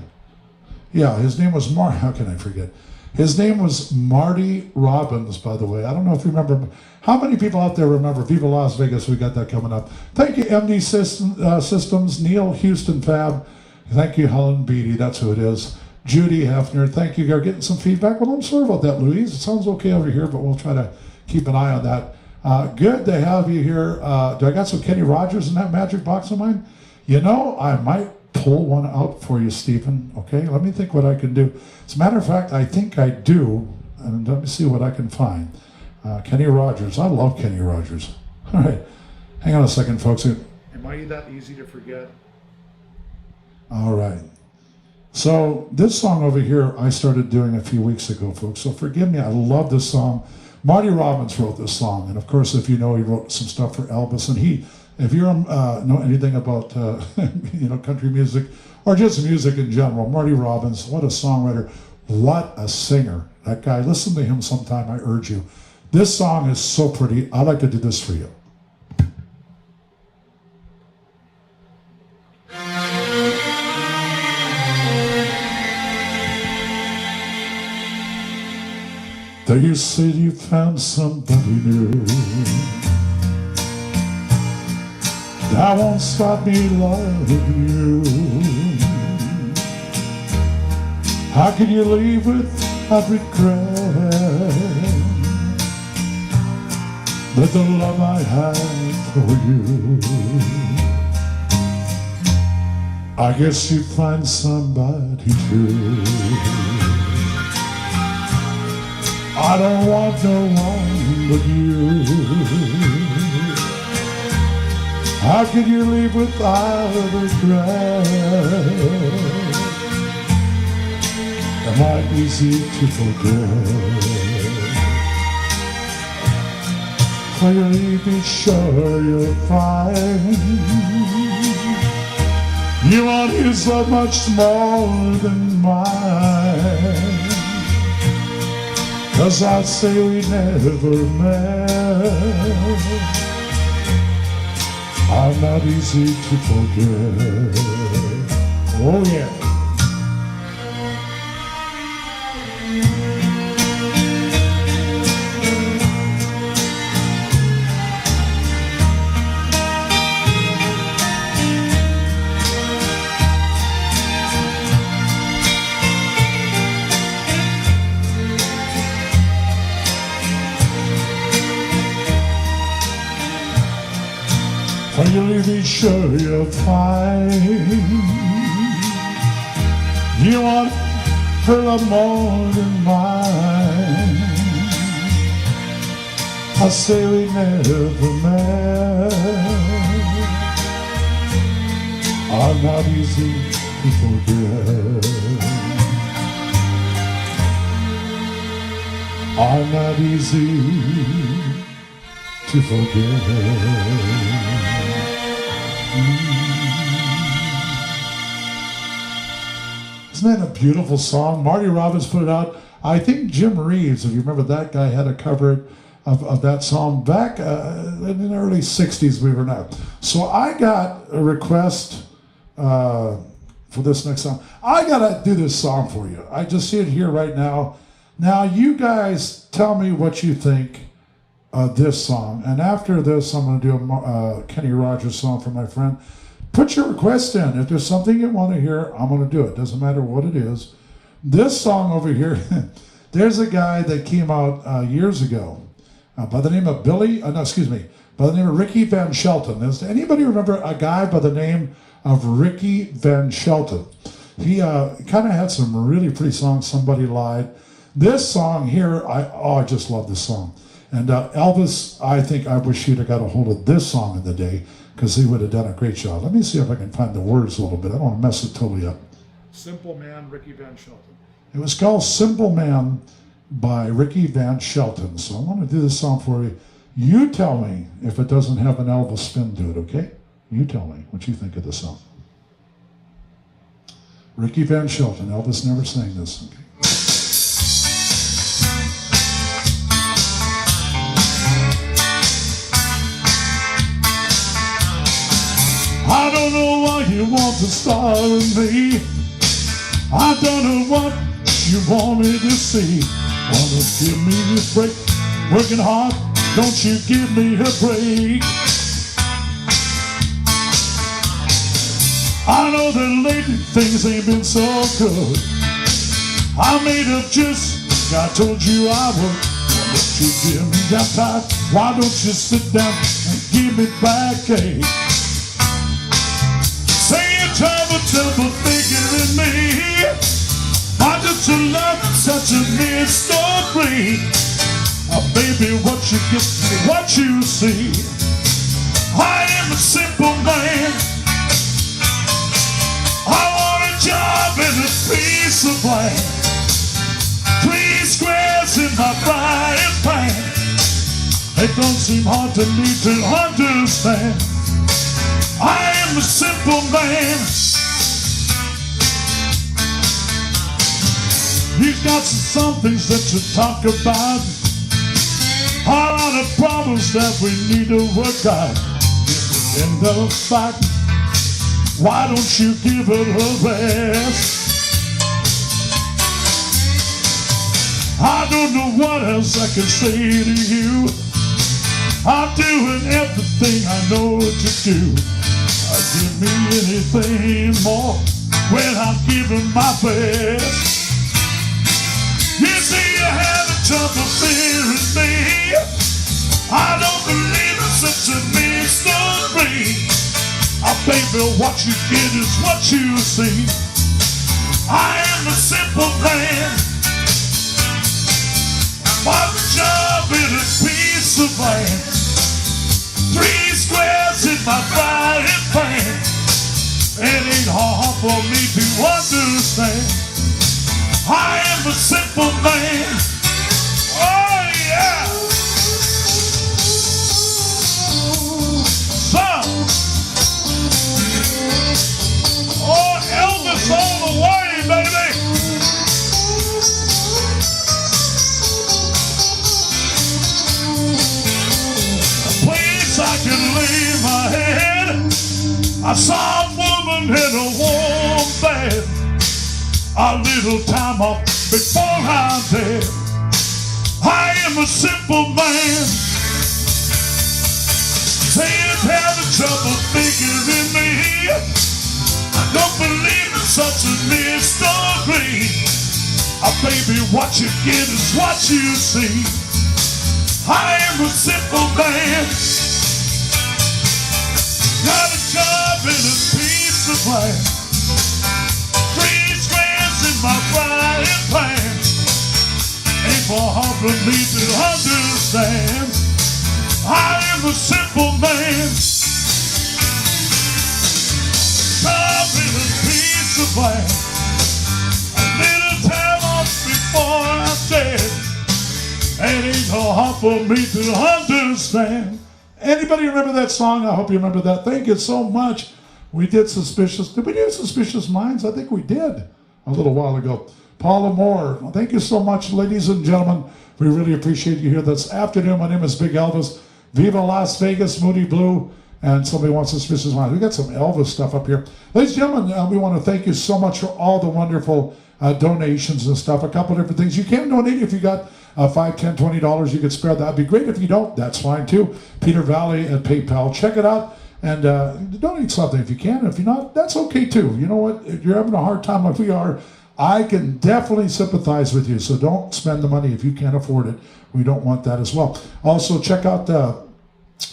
Yeah, his name was how can I forget? His name was Marty Robbins, by the way. I don't know if you remember. How many people out there remember Viva Las Vegas? We got that coming up. Thank you, MD Systems, Neil Houston Fab. Thank you, Helen Beatty. That's who it is. Judy Hefner. Thank you. You're getting some feedback. Well, I'm sorry about that, Louise. It sounds okay over here, but we'll try to keep an eye on that. Good to have you here. Do I got some Kenny Rogers in that magic box of mine? You know, I might pull one out for you, Stephen. Okay, let me think what I can do. As a matter of fact, I think I do. And let me see what I can find. Kenny Rogers. I love Kenny Rogers. All right. Hang on a second, folks. Am I that easy to forget? All right. So this song over here, I started doing a few weeks ago, folks. So forgive me. I love this song. Marty Robbins wrote this song. And of course, if you know, he wrote some stuff for Elvis. And if you know anything about country music or just music in general, Marty Robbins, what a songwriter, what a singer. That guy, listen to him sometime, I urge you. This song is so pretty. I'd like to do this for you. There you said you found somebody new. That won't stop me loving you. How can you leave without regret? But the love I have for you, I guess you find somebody too. I don't want no one but you. How can you leave without regret? Am I easy to forget? Will you be sure you're fine? You want his love much more than mine. 'Cause I'd say we never met. I'm not easy to forget. Oh yeah. Will you be sure you're fine? You want her love more than mine. I say we never met. I'm not easy to forget. I'm not easy to forget. Isn't that a beautiful song? Marty Robbins put it out. I think Jim Reeves, if you remember that guy, had a cover of that song back in the early 60s, believe it or not. So I got a request for this next song. I gotta do this song for you. I just see it here right now. Now you guys tell me what you think of this song. And after this, I'm gonna do a Kenny Rogers song for my friend. Put your request in. If there's something you want to hear, I'm gonna do it. Doesn't matter what it is. This song over here, there's a guy that came out years ago by the name of by the name of Ricky Van Shelton. Does anybody remember a guy by the name of Ricky Van Shelton? He kind of had some really pretty songs. Somebody Lied. This song here, I just love this song. And Elvis, I wish he'd have got a hold of this song in the day, because he would have done a great job. Let me see if I can find the words a little bit. I don't want to mess it totally up. Simple Man, Ricky Van Shelton. It was called Simple Man by Ricky Van Shelton. So I want to do this song for you. You tell me if it doesn't have an Elvis spin to it, okay? You tell me what you think of the song. Ricky Van Shelton. Elvis never sang this. Okay. I don't know why you want to starve me. I don't know what you want me to see. Wanna give me a break? Working hard, don't you give me a break? I know that lately things ain't been so good. I made up just, I told you I would. Why don't you give me that time? Why don't you sit down and give me backache? Trouble figuring me. Why does your love such a mystery? Baby, what you get, what you see. I am a simple man. I want a job and a piece of land. 3 squares in my frying pan. It don't seem hard to me to understand. I am a simple man. You've got some things that you talk about. A lot of problems that we need to work out. In the fight, why don't you give it a rest? I don't know what else I can say to you. I'm doing everything I know to do. Give me anything more when I'm giving my best. You see you're having trouble fearing me. I don't believe in such a mystery. Baby, what you get is what you see. I am a simple man. My job is a piece of land. 3 squares in my frying pan. It ain't hard for me to understand. I am a simple man. Oh yeah. So, oh Elvis all the way, baby. A place I can lay my head. I saw a woman in a warm bed. A little time off before I'm dead. I am a simple man. Saying having trouble figuring me. I don't believe in such a mystery. Baby, what you get is what you see. I am a simple man. Got a job and a piece of land. 3 squares in my frying pan. Ain't for hard for me to understand. I am a simple man. Job and a piece of land. A little time off before I'm dead. It ain't so hard for me to understand. Anybody remember that song? I hope you remember that. Thank you so much. We did Suspicious. Did we do Suspicious Minds? I think we did a little while ago. Paula Moore, thank you so much, ladies and gentlemen. We really appreciate you here this afternoon. My name is Big Elvis. Viva Las Vegas, Moody Blue. and somebody wants to switch his mind. We got some Elvis stuff up here. Ladies and gentlemen, we want to thank you so much for all the wonderful donations and stuff. A couple different things. You can donate if you got $5, $10, $20 you could spare. That'd be great. If you don't, that's fine too. Peter Valley and PayPal. Check it out and donate something if you can. If you're not, that's okay too. You know what? If you're having a hard time like we are, I can definitely sympathize with you. So don't spend the money if you can't afford it. We don't want that as well. Also, check out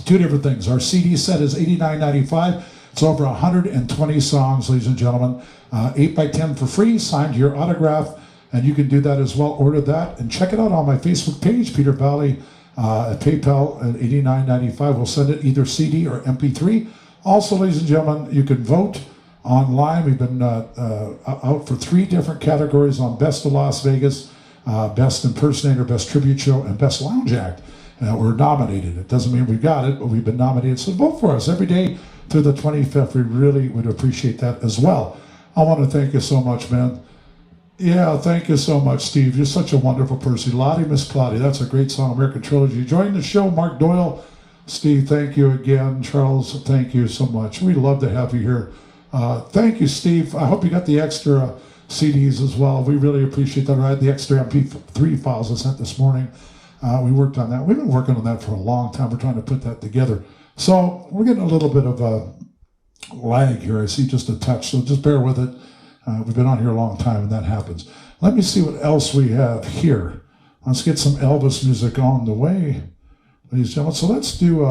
two different things. Our CD set is $89.95. It's over 120 songs, ladies and gentlemen. 8x10 for free, signed to your autograph. And you can do that as well. Order that and check it out on my Facebook page, Peter Valley at PayPal at $89.95. We'll send it either CD or MP3. Also, ladies and gentlemen, you can vote online. We've been out for 3 different categories on Best of Las Vegas, Best Impersonator, Best Tribute Show, and Best Lounge Act. We're nominated. It doesn't mean we got it, but we've been nominated. So vote for us every day through the 25th. We really would appreciate that as well. I want to thank you so much, man. Yeah, thank you so much, Steve. You're such a wonderful person. Lottie, Miss Plotty. That's a great song, American Trilogy. Join the show, Mark Doyle. Steve, thank you again. Charles, thank you so much. We'd love to have you here. Thank you, Steve. I hope you got the extra CDs as well. We really appreciate that. I had the extra MP3 files I sent this morning. We worked on that. We've been working on that for a long time. We're trying to put that together. So we're getting a little bit of a lag here. I see just a touch, so just bear with it. We've been on here a long time, and that happens. Let me see what else we have here. Let's get some Elvis music on the way, ladies and gentlemen. So let's do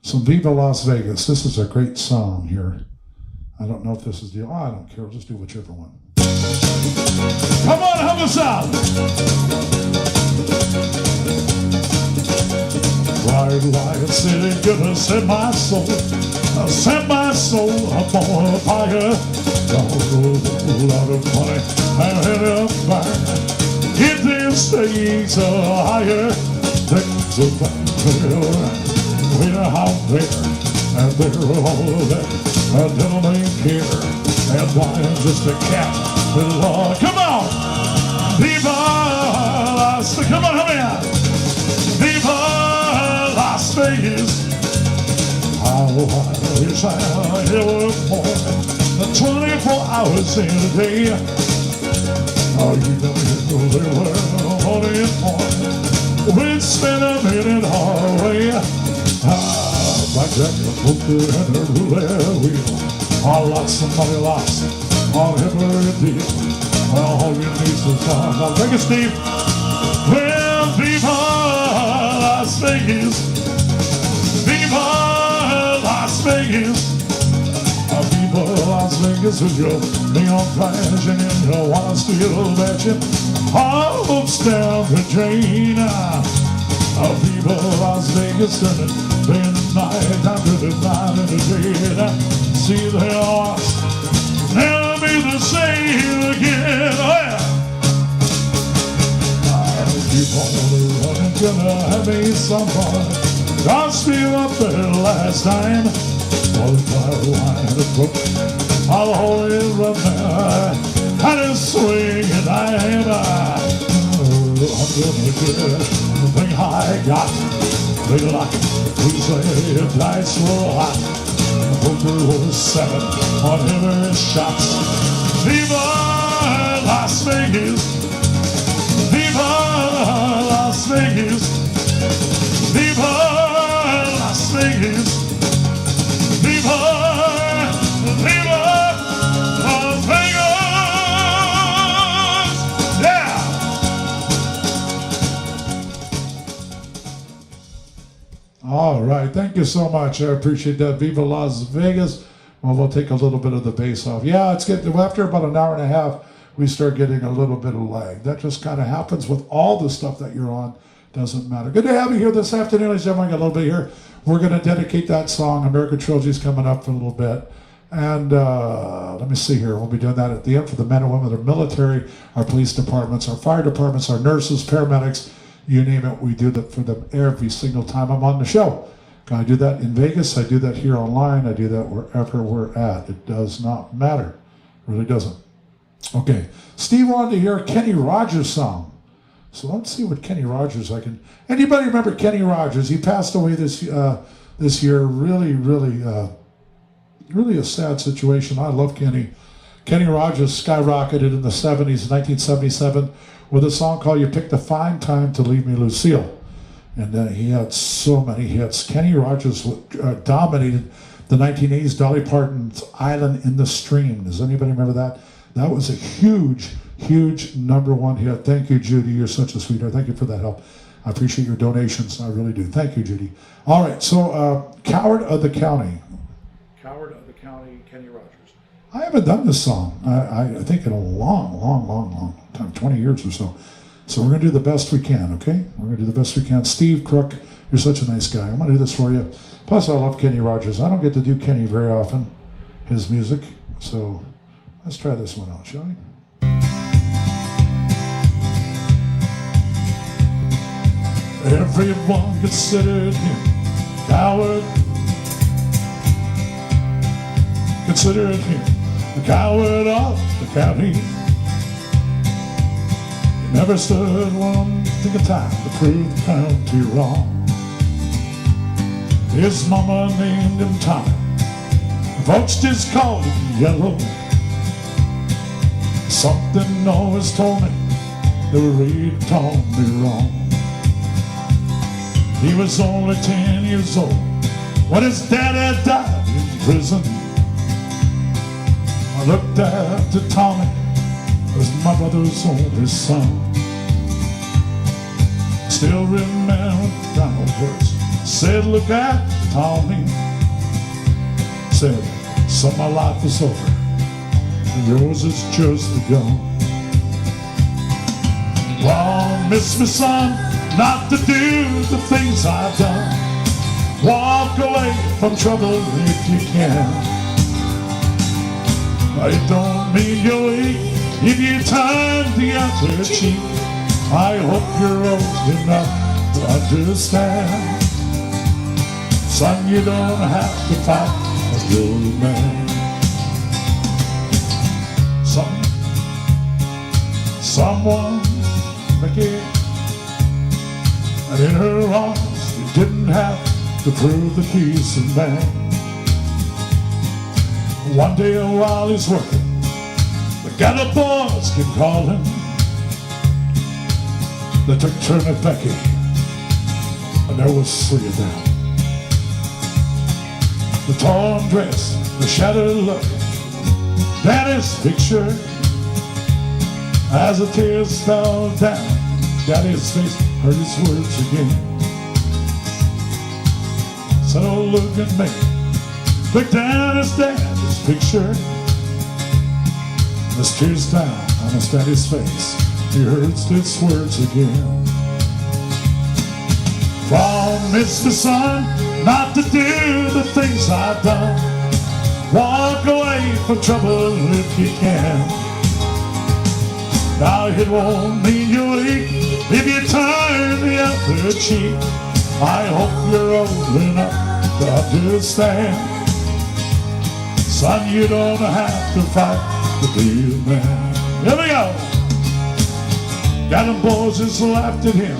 some Viva Las Vegas. This is a great song here. I don't know if this is the... I don't care. We'll just do whichever one. Come on, help us out. White city, gonna set my soul upon fire. A whole lot of money and head up fire. Get this stakes higher. Things are fire. We're out there, and they're all there. I don't even care, and I'm just a cat with a law. Come on! Viva Las Vegas! Come on, help me out! Viva Las Vegas! How I wish I ever more than 24 hours in a day. Oh, you know they were only in more. We'd spend a minute our way. Blackjack, a poker, and a roulette wheel. Oh, lots of money lost on every deal. Well, all you need is time. Now, take it, Steve. Well, Viva Las Vegas. Viva Las Vegas. Viva Las Vegas with your neon flashing and your wine steel batching. All hopes down the drain. Viva Las Vegas and it been night after the night and the day. See the hearts never be the same again. Oh yeah. I keep on running, gonna have me some fun. Lost me up there last time. All the fire wine and a book. I'll hold it right now. I just swing and I am I'm gonna get the thing I got. Big luck, we say the dice were hot. Poker was 7 on every shot. Viva Las Vegas. Viva Las Vegas. Viva Las Vegas. Viva, Viva Las Vegas. Yeah. All right, thank you so much. I appreciate that. Viva Las Vegas. Well, we'll take a little bit of the bass off. Yeah, it's getting after about an hour and a half, we start getting a little bit of lag. That just kind of happens with all the stuff that you're on. Doesn't matter. Good to have you here this afternoon, ladies and gentlemen. Got a little bit here. We're going to dedicate that song. American Trilogy is coming up for a little bit. And let me see here. We'll be doing that at the end for the men and women of the military, our police departments, our fire departments, our nurses, paramedics, you name it. We do that for them every single time I'm on the show. I do that in Vegas. I do that here online. I do that wherever we're at. It does not matter. It really doesn't. Okay. Steve wanted to hear a Kenny Rogers song. So let's see what Kenny Rogers I can... Anybody remember Kenny Rogers? He passed away this this year. Really, really a sad situation. I love Kenny. Kenny Rogers skyrocketed in the 70s, 1977, with a song called "You Picked a Fine Time to Leave Me, Lucille." And he had so many hits. Kenny Rogers dominated the 1980s Dolly Parton's "Island in the Stream." Does anybody remember that? That was a huge, huge #1 hit. Thank you, Judy. You're such a sweetheart. Thank you for that help. I appreciate your donations. I really do. Thank you, Judy. All right, so Coward of the County. Coward of the County, Kenny Rogers. I haven't done this song, I think, in a long time, 20 years or so. So we're going to do the best we can, okay? We're going to do the best we can. Steve Crook, you're such a nice guy. I'm going to do this for you. Plus, I love Kenny Rogers. I don't get to do Kenny very often, his music. So let's try this one out, shall we? Everyone considered him coward. Considered him the coward of the county. He never stood one thing of time to prove the county wrong. His mama named him Tommy. Folks just called him Yellow. Something always told me they were reading told me wrong. He was only 10 years old when his dad had died in prison. I looked after Tommy as my brother's only son. Still remember the final words. Said, look at Tommy. Said, son, my life is over and yours has just begun. Promise me, son, not to do the things I've done. Walk away from trouble if you can. It don't mean you're weak if you turn the other cheek. I hope you're old enough to understand. Son, you don't have to fight a good man. Someone Becky, and in her arms you didn't have to prove the peace and man. One day while he's working, the ghetto boys can call him. They took turn at Becky, and there was 3 of them. The torn dress, the shattered look, Daddy's picture. As the tears fell down, Daddy's face heard his words again. Said, oh, look at me. Look down at Daddy's picture. As tears down on his Daddy's face, he heard his words again. Promise me, son, not to do the things I've done. Walk away from trouble if you can. Now it won't mean you're weak if you turn the other cheek. I hope you're old enough to understand. Son, you don't have to fight to be a man. Here we go. Got them boys just laughed at him.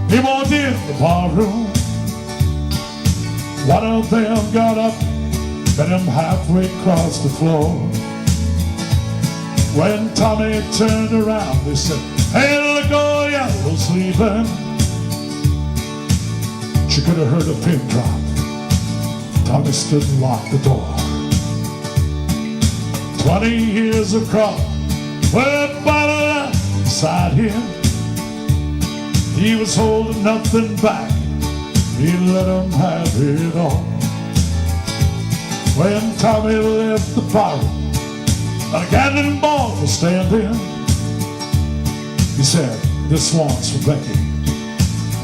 He walked in the barroom. One of them got up, met him halfway across the floor. When Tommy turned around, they said, hey, look, old Yellow's leaving. She could have heard a pin drop. Tommy stood and locked the door. 20 years of crop with a bottle inside him. He was holding nothing back. He let him have it all. When Tommy left the bar, a gathering ball was standing. He said, this one's for Becky.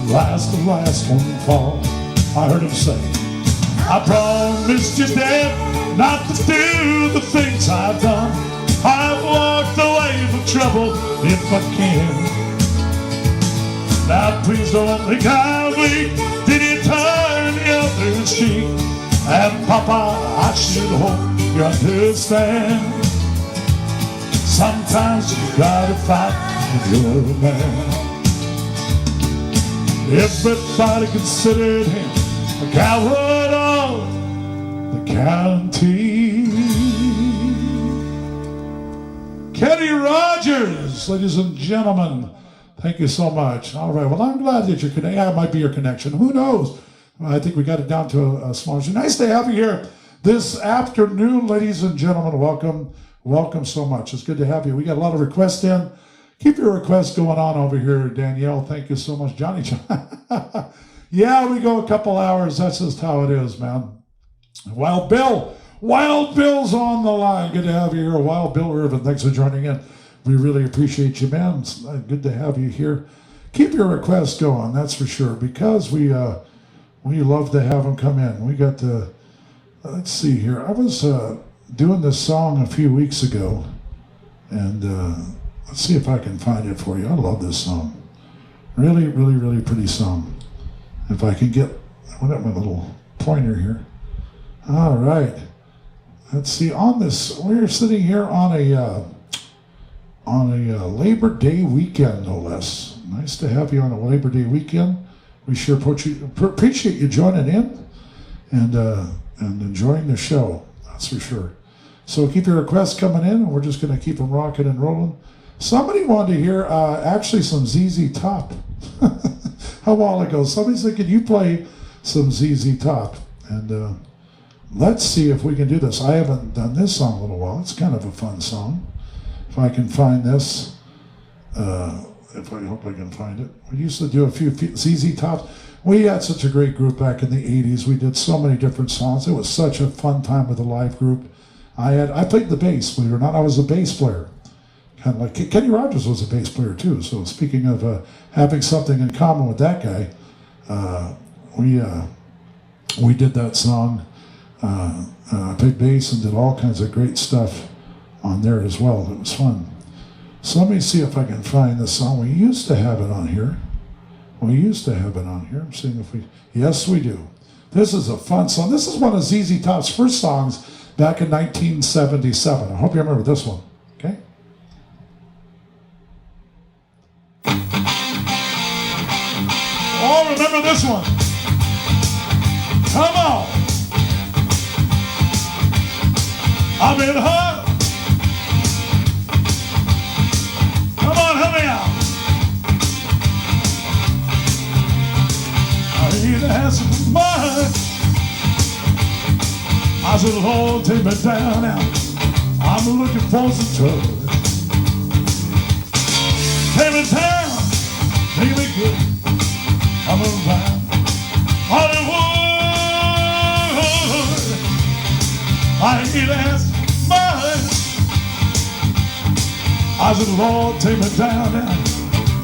The last one fall. I heard him say, I promised you, Dad, not to do the things I've done. I've walked away from trouble if I can. Now please don't think I'm weak. Did you turn the other cheek? And Papa, I should hope you understand. Sometimes you gotta fight if you're a man. Everybody considered him gathered on the county. Kenny Rogers, ladies and gentlemen, thank you so much. All right, well, I'm glad that you're connected. Yeah, it might be your connection. Who knows? I think we got it down to a small. Nice to have you here this afternoon, ladies and gentlemen. Welcome. Welcome so much. It's good to have you. We got a lot of requests in. Keep your requests going on over here, Danielle. Thank you so much. Johnny. Yeah, we go a couple hours. That's just how it is, man. Wild Bill's on the line. Good to have you here. Wild Bill Irvin, thanks for joining in. We really appreciate you, man. It's good to have you here. Keep your requests going, that's for sure, because we love to have them come in. We got the, let's see here. I was doing this song a few weeks ago, and let's see if I can find it for you. I love this song. Really, really, really pretty song. If I can get, I got my little pointer here. All right. Let's see, on this, we're sitting here on a Labor Day weekend, no less. Nice to have you on a Labor Day weekend. We sure appreciate you joining in and enjoying the show, that's for sure. So keep your requests coming in, and we're just going to keep them rocking and rolling. Somebody wanted to hear actually some ZZ Top a while ago. Somebody said, could you play some ZZ Top? And let's see if we can do this. I haven't done this song in a little while. It's kind of a fun song. If I can find this, if I hope I can find it. We used to do a few ZZ Tops. We had such a great group back in the 80s. We did so many different songs. It was such a fun time with the live group. I played the bass, believe it or not. I was a bass player. Kind of like Kenny Rogers was a bass player too. So speaking of having something in common with that guy, we did that song. Played bass and did all kinds of great stuff on there as well. It was fun. So let me see if I can find the song. We used to have it on here. I'm seeing if we, yes we do. This is a fun song. This is one of ZZ Top's first songs back in 1977. I hope you remember this one, okay? Oh, remember this one. Come on. I'm in her. Come on, help me out. I need to have some money. I said, Lord, take me down now. I'm looking for some trouble. Take me down, take me good. I'm around Hollywood. I need to have some money. I said, Lord, take me down now.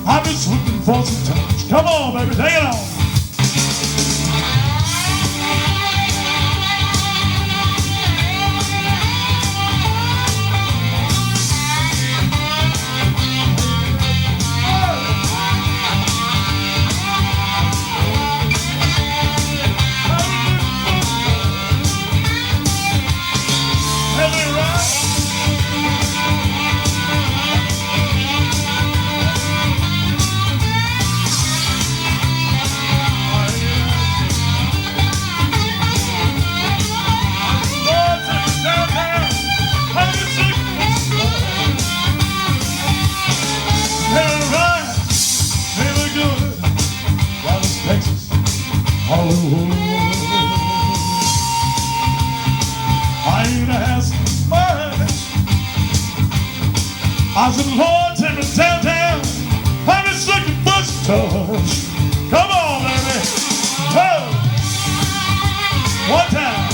I'm just looking for some touch. Come on, baby, take it on. Hollywood. I ain't have some money. I said, Lord, take me downtown. I'm just looking for some touch. Come on, baby. Oh. One time.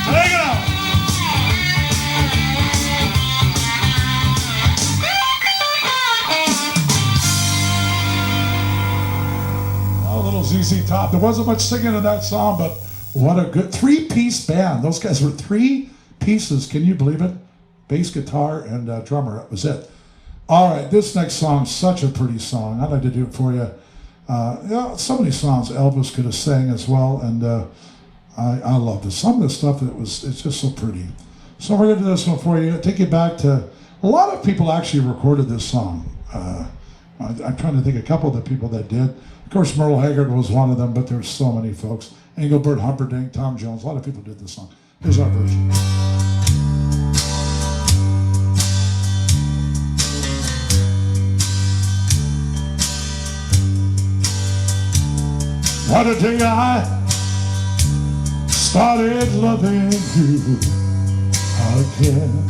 Take it on. ZZ Top. There wasn't much singing in that song, but what a good three-piece band. Those guys were three pieces. Can you believe it? Bass, guitar, and drummer. That was it. All right, this next song's such a pretty song. I'd like to do it for you. So many songs Elvis could have sang as well, and I love this. Some of the stuff it's just so pretty. So we're going to do this one for you. Take you back to, a lot of people actually recorded this song. I'm trying to think a couple of the people that did. Of course, Merle Haggard was one of them, but there's so many folks. Engelbert Humperdinck, Tom Jones, a lot of people did this song. Here's our version. What a day I started loving you again.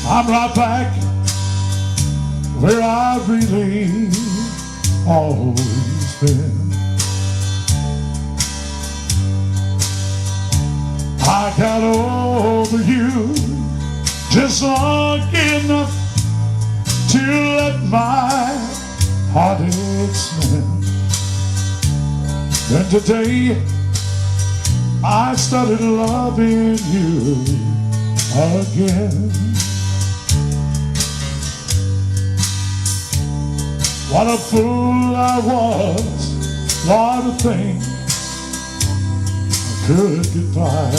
I'm right back where I've really always been. I got over you just long enough to let my heartaches mend. Then today I started loving you again. What a fool I was, what a thing I could get by.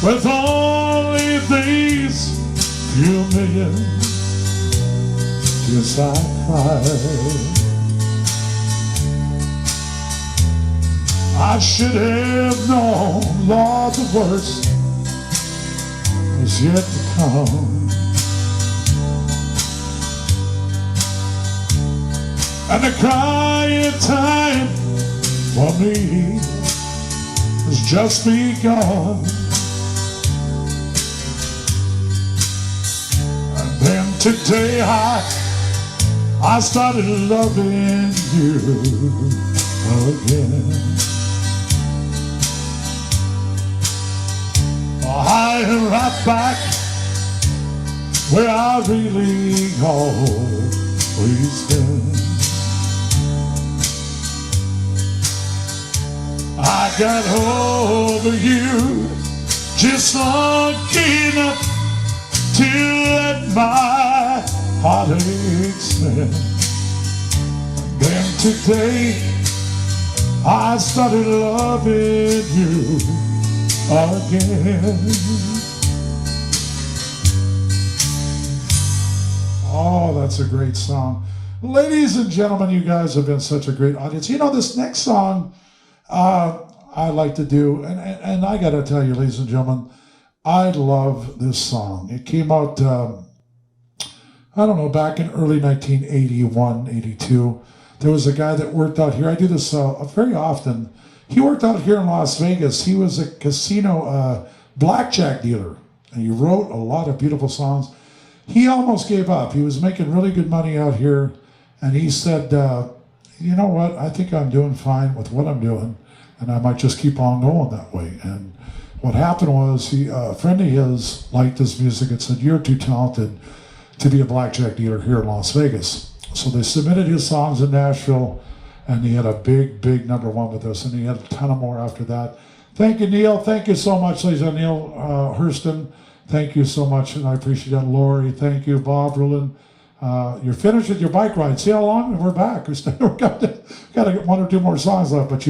With only these few million tears I cried. I should have known, Lord, the worst was yet to come. And the crying time for me has just begun. And then today I started loving you again. I am right back where I really always been. I got over you just long enough to let my heartaches mend. Then today I started loving you again. Oh, that's a great song. Ladies and gentlemen, you guys have been such a great audience. You know, this next song I like to do, and I got to tell you, ladies and gentlemen, I love this song. It came out, I don't know, back in early 1981, 82. There was a guy that worked out here. I do this very often. He worked out here in Las Vegas. He was a casino blackjack dealer, and he wrote a lot of beautiful songs. He almost gave up. He was making really good money out here, and he said, you know what, I think I'm doing fine with what I'm doing, and I might just keep on going that way. And what happened was, a friend of his liked his music and said, you're too talented to be a blackjack dealer here in Las Vegas. So they submitted his songs in Nashville, and he had a big, big #1 with us, and he had a ton of more after that. Thank you, Neil. Thank you so much, ladies and Neil Hurston. Thank you so much, and I appreciate that. Lori, thank you. Bob Rulin. You're finished with your bike ride. See how long? And we're back. We've got to get 1 or 2 more songs left, but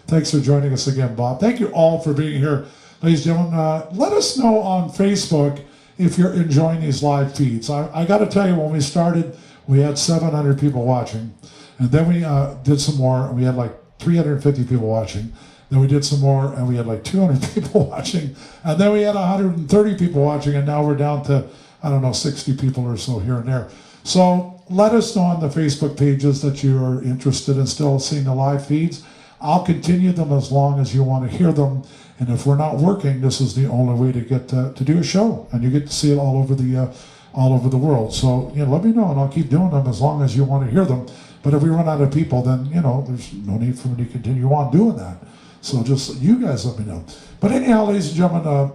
thanks for joining us again, Bob. Thank you all for being here, ladies and gentlemen. Let us know on Facebook if you're enjoying these live feeds. I got to tell you, when we started, we had 700 people watching, and then we did some more, and we had like 350 people watching. Then we did some more, and we had like 200 people watching, and then we had 130 people watching, and now we're down to, I don't know, 60 people or so here and there. So let us know on the Facebook pages that you are interested in still seeing the live feeds. I'll continue them as long as you want to hear them. And if we're not working, this is the only way to get to do a show, and you get to see it all over the world. So let me know, and I'll keep doing them as long as you want to hear them. But if we run out of people, then there's no need for me to continue on doing that. So just you guys let me know. But anyhow, ladies and gentlemen,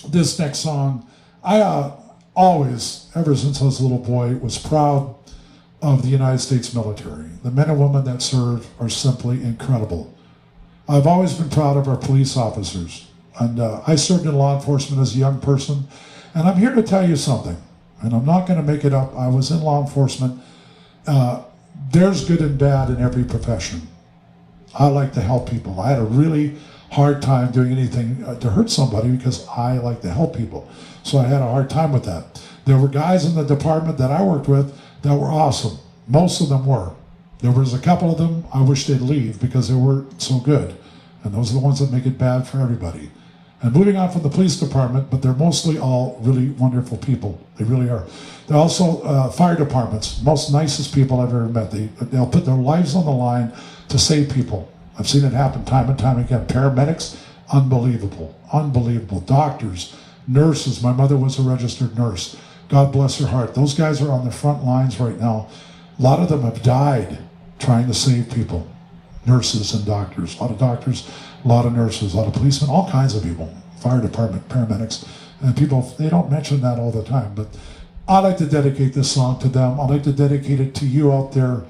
this next song, I always, ever since I was a little boy, was proud of the United States military. The men and women that serve are simply incredible. I've always been proud of our police officers. And I served in law enforcement as a young person. And I'm here to tell you something. And I'm not going to make it up. I was in law enforcement there's good and bad in every profession. I like to help people. I had a really hard time doing anything to hurt somebody because I like to help people. So I had a hard time with that. There were guys in the department that I worked with that were awesome. Most of them were. There was a couple of them I wish they'd leave because they weren't so good. And those are the ones that make it bad for everybody. And moving on from the police department, but they're mostly all really wonderful people. They really are. They're also fire departments, most nicest people I've ever met. They'll put their lives on the line to save people. I've seen it happen time and time again. Paramedics, unbelievable, unbelievable. Doctors, nurses. My mother was a registered nurse. God bless her heart. Those guys are on the front lines right now. A lot of them have died trying to save people. Nurses and doctors. A lot of doctors, a lot of nurses, a lot of policemen, all kinds of people. Fire department, paramedics. And people, they don't mention that all the time. But I'd like to dedicate this song to them. I'd like to dedicate it to you out there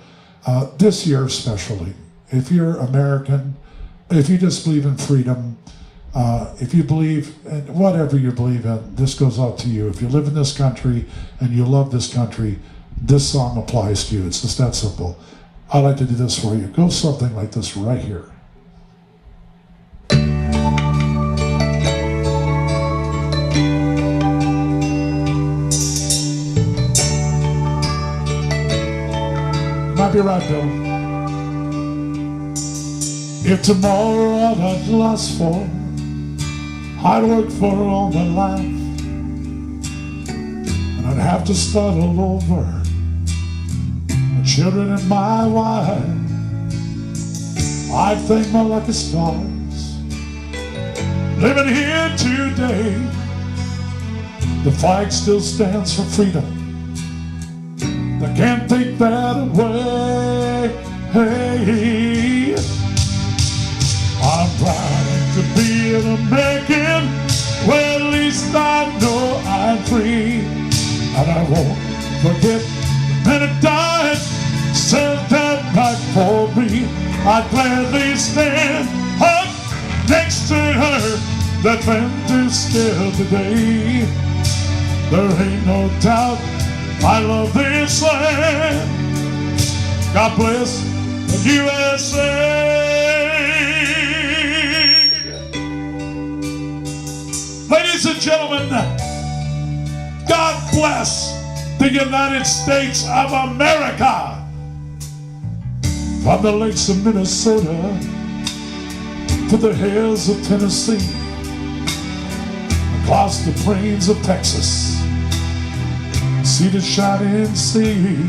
this year especially. If you're American, if you just believe in freedom, if you believe in whatever you believe in, this goes out to you. If you live in this country and you love this country, this song applies to you. It's just that simple. I'd like to do this for you. Go something like this right here. Might be right, Bill. If tomorrow all I'd lost for, I'd work for all my life, and I'd have to start all over. My children and my wife, I'd thank my lucky stars. Living here today, the flag still stands for freedom. They can't take that away. Hey, I'm proud to be an American. Well, at least I know I'm free, and I won't forget the minute died said that right for me. I'd gladly stand up next to her that friend is still today. There ain't no doubt I love this land. God bless the USA. Ladies and gentlemen, God bless the United States of America. From the lakes of Minnesota to the hills of Tennessee, across the plains of Texas, see the shining sea.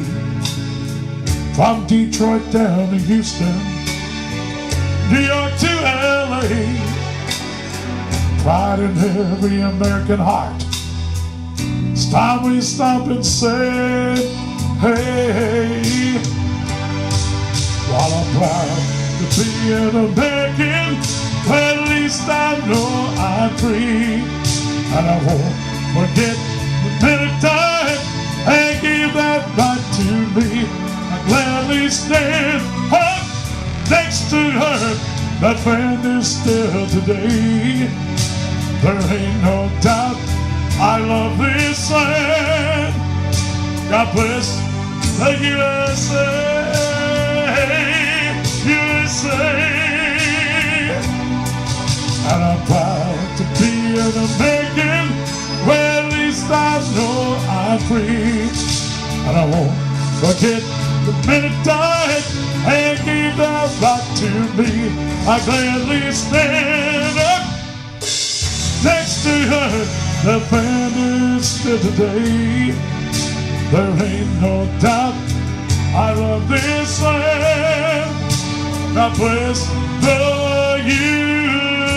From Detroit down to Houston, New York to LA, pride in every American heart. It's time we stop and say, hey, while I'm proud to be an American, well, at least I know I'm free, and I won't forget the minute time and give that right to me. I gladly stand up next to her that friend is still today. There ain't no doubt I love this land. God bless the USA, USA. And I'm proud to be an American. Well, at least I know I'm free, and I won't forget the minute died and gave that right to me. I gladly stand up next to her, the friend is still today. There ain't no doubt I love this land. God bless the